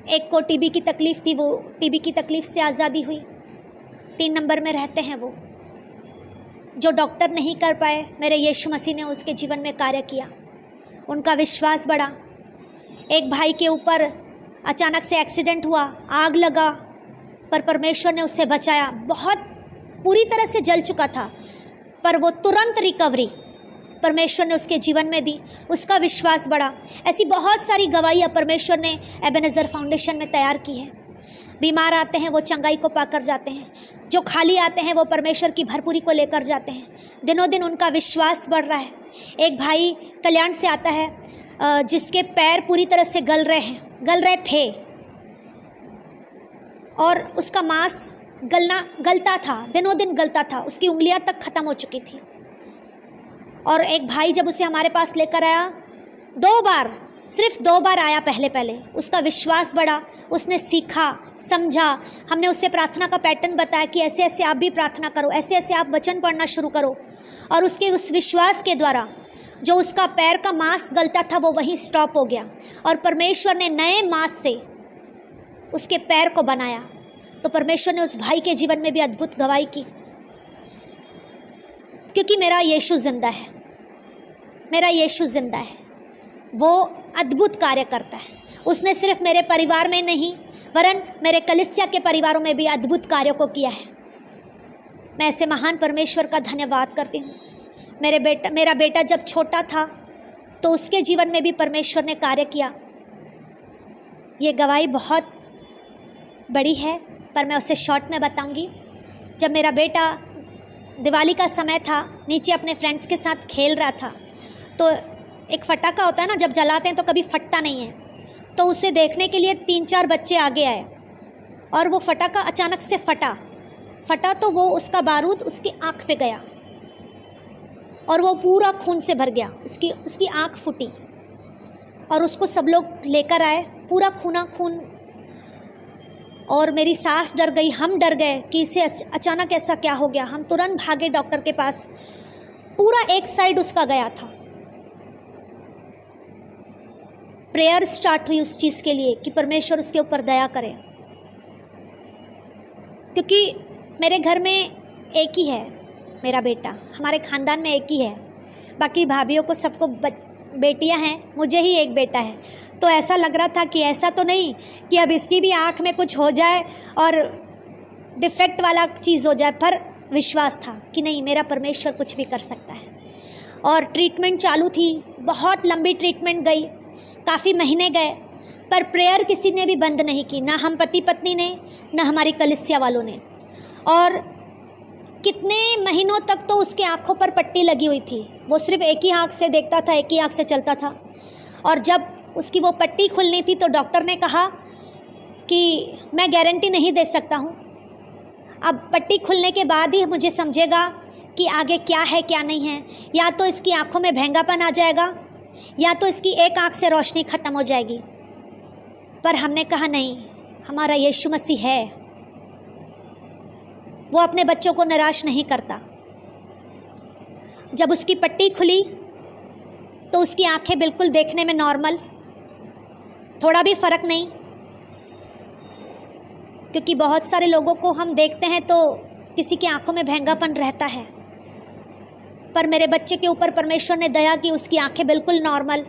एक को टीबी की तकलीफ़ थी, वो टीबी की तकलीफ़ से आज़ादी हुई। 3 नंबर में रहते हैं वो, जो डॉक्टर नहीं कर पाए, मेरे यीशु मसीह ने उसके जीवन में कार्य किया। उनका विश्वास बढ़ा। एक भाई के ऊपर अचानक से एक्सीडेंट हुआ, आग लगा, पर परमेश्वर ने उससे बचाया। बहुत पूरी तरह से जल चुका था, पर वो तुरंत रिकवरी परमेश्वर ने उसके जीवन में दी। उसका विश्वास बढ़ा। ऐसी बहुत सारी गवाहियाँ परमेश्वर ने एबेनेज़र फाउंडेशन में तैयार की है। बीमार आते हैं वो चंगाई को पाकर जाते हैं, जो खाली आते हैं वो परमेश्वर की भरपूरी को लेकर जाते हैं। दिनों दिन उनका विश्वास बढ़ रहा है। एक भाई कल्याण से आता है जिसके पैर पूरी तरह से गल रहे थे और उसका मांस गलता था, दिनों दिन गलता था, उसकी उंगलियां तक ख़त्म हो चुकी थी। और एक भाई जब उसे हमारे पास लेकर आया, 2 बार, सिर्फ 2 बार आया पहले, उसका विश्वास बढ़ा, उसने सीखा, समझा। हमने उससे प्रार्थना का पैटर्न बताया कि ऐसे ऐसे आप भी प्रार्थना करो, ऐसे ऐसे आप वचन पढ़ना शुरू करो। और उसके उस विश्वास के द्वारा जो उसका पैर का मांस गलता था वो वहीं स्टॉप हो गया और परमेश्वर ने नए मांस से उसके पैर को बनाया। तो परमेश्वर ने उस भाई के जीवन में भी अद्भुत गवाही की, क्योंकि मेरा यीशु जिंदा है, मेरा यीशु जिंदा है। वो अद्भुत कार्य करता है। उसने सिर्फ मेरे परिवार में नहीं, वरन मेरे कलीसिया के परिवारों में भी अद्भुत कार्यों को किया है। मैं ऐसे महान परमेश्वर का धन्यवाद करती हूँ। मेरा बेटा जब छोटा था तो उसके जीवन में भी परमेश्वर ने कार्य किया। ये गवाही बहुत बड़ी है, पर मैं उसे शॉर्ट में बताऊंगी। जब मेरा बेटा, दिवाली का समय था, नीचे अपने फ्रेंड्स के साथ खेल रहा था, तो एक फटाका होता है ना, जब जलाते हैं तो कभी फटता नहीं है, तो उसे देखने के लिए 3-4 बच्चे आगे आए और वो फटाका अचानक से फटा तो वो उसका बारूद उसकी आँख पे गया और वो पूरा खून से भर गया। उसकी आँख फूटी और उसको सब लोग लेकर आए, पूरा खून। और मेरी सास डर गई, हम डर गए कि इसे अचानक ऐसा क्या हो गया। हम तुरंत भागे डॉक्टर के पास। पूरा एक साइड उसका गया था। प्रेयर स्टार्ट हुई उस चीज़ के लिए कि परमेश्वर उसके ऊपर दया करे, क्योंकि मेरे घर में एक ही है मेरा बेटा, हमारे ख़ानदान में एक ही है। बाकी भाभीयों को सबको बेटियां हैं, मुझे ही एक बेटा है। तो ऐसा लग रहा था कि ऐसा तो नहीं कि अब इसकी भी आँख में कुछ हो जाए और डिफेक्ट वाला चीज़ हो जाए, पर विश्वास था कि नहीं, मेरा परमेश्वर कुछ भी कर सकता है। और ट्रीटमेंट चालू थी, बहुत लंबी ट्रीटमेंट गई, काफ़ी महीने गए, पर प्रेयर किसी ने भी बंद नहीं की, ना हम पति पत्नी ने, ना हमारी कलीसिया वालों ने। और कितने महीनों तक तो उसके आँखों पर पट्टी लगी हुई थी। वो सिर्फ एक ही आँख से देखता था, एक ही आँख से चलता था। और जब उसकी वो पट्टी खुलनी थी तो डॉक्टर ने कहा कि मैं गारंटी नहीं दे सकता हूँ, अब पट्टी खुलने के बाद ही मुझे समझेगा कि आगे क्या है क्या नहीं है। या तो इसकी आँखों में भेंगापन आ जाएगा, या तो इसकी एक आँख से रोशनी ख़त्म हो जाएगी। पर हमने कहा नहीं, हमारा यीशु मसीह है, वो अपने बच्चों को निराश नहीं करता। जब उसकी पट्टी खुली तो उसकी आंखें बिल्कुल देखने में नॉर्मल, थोड़ा भी फ़र्क नहीं, क्योंकि बहुत सारे लोगों को हम देखते हैं तो किसी की आंखों में भेंगापन रहता है। पर मेरे बच्चे के ऊपर परमेश्वर ने दया की, उसकी आंखें बिल्कुल नॉर्मल।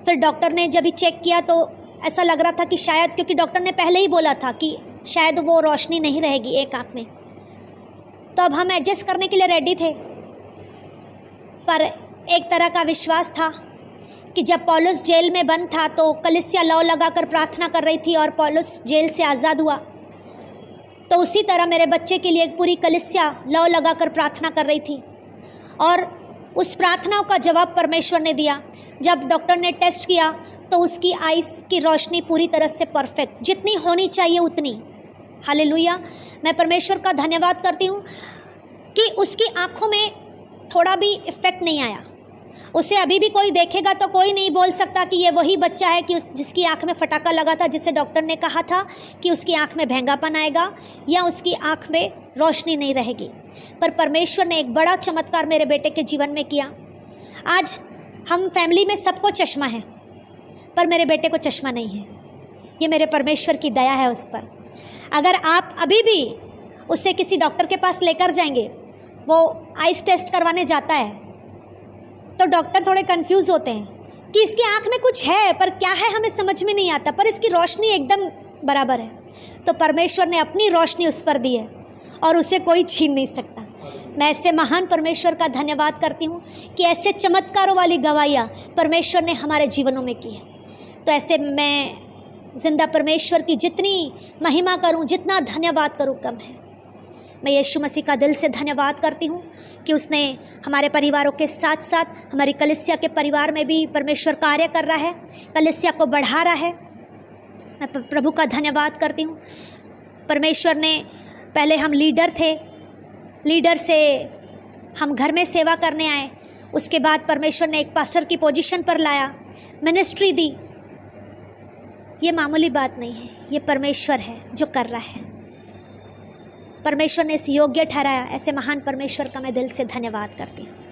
फिर डॉक्टर ने जब भी चेक किया तो ऐसा लग रहा था कि शायद, क्योंकि डॉक्टर ने पहले ही बोला था कि शायद वो रोशनी नहीं रहेगी एक आँख में, तो अब हम एडजस्ट करने के लिए रेडी थे। पर एक तरह का विश्वास था कि जब पौलुस जेल में बंद था तो कलीसिया लौ लगाकर प्रार्थना कर रही थी और पौलुस जेल से आज़ाद हुआ, तो उसी तरह मेरे बच्चे के लिए पूरी कलीसिया लौ लगाकर प्रार्थना कर रही थी और उस प्रार्थनाओं का जवाब परमेश्वर ने दिया। जब डॉक्टर ने टेस्ट किया तो उसकी आइज़ की रोशनी पूरी तरह से परफेक्ट, जितनी होनी चाहिए उतनी। हालेलुया। मैं परमेश्वर का धन्यवाद करती हूँ कि उसकी आँखों में थोड़ा भी इफ़ेक्ट नहीं आया। उसे अभी भी कोई देखेगा तो कोई नहीं बोल सकता कि ये वही बच्चा है कि जिसकी आँख में फटाका लगा था, जिसे डॉक्टर ने कहा था कि उसकी आँख में भेंगापन आएगा या उसकी आँख में रोशनी नहीं रहेगी। पर परमेश्वर ने एक बड़ा चमत्कार मेरे बेटे के जीवन में किया। आज हम फैमिली में सबको चश्मा है, पर मेरे बेटे को चश्मा नहीं है। ये मेरे परमेश्वर की दया है उस पर। अगर आप अभी भी उसे किसी डॉक्टर के पास लेकर जाएंगे, वो आइस टेस्ट करवाने जाता है, तो डॉक्टर थोड़े कंफ्यूज होते हैं कि इसकी आँख में कुछ है, पर क्या है हमें समझ में नहीं आता, पर इसकी रोशनी एकदम बराबर है। तो परमेश्वर ने अपनी रोशनी उस पर दी है और उसे कोई छीन नहीं सकता। मैं ऐसे महान परमेश्वर का धन्यवाद करती हूँ कि ऐसे चमत्कारों वाली गवाहियाँ परमेश्वर ने हमारे जीवनों में की है। तो ऐसे मैं जिंदा परमेश्वर की जितनी महिमा करूँ, जितना धन्यवाद करूँ कम है। मैं यीशु मसीह का दिल से धन्यवाद करती हूँ कि उसने हमारे परिवारों के साथ साथ हमारी कलीसिया के परिवार में भी परमेश्वर कार्य कर रहा है, कलीसिया को बढ़ा रहा है। मैं प्रभु का धन्यवाद करती हूँ। परमेश्वर ने, पहले हम लीडर थे, लीडर से हम घर में सेवा करने आए, उसके बाद परमेश्वर ने एक पास्टर की पोजीशन पर लाया, मिनिस्ट्री दी। ये मामूली बात नहीं है, ये परमेश्वर है जो कर रहा है। परमेश्वर ने इस योग्य ठहराया। ऐसे महान परमेश्वर का मैं दिल से धन्यवाद करती हूँ।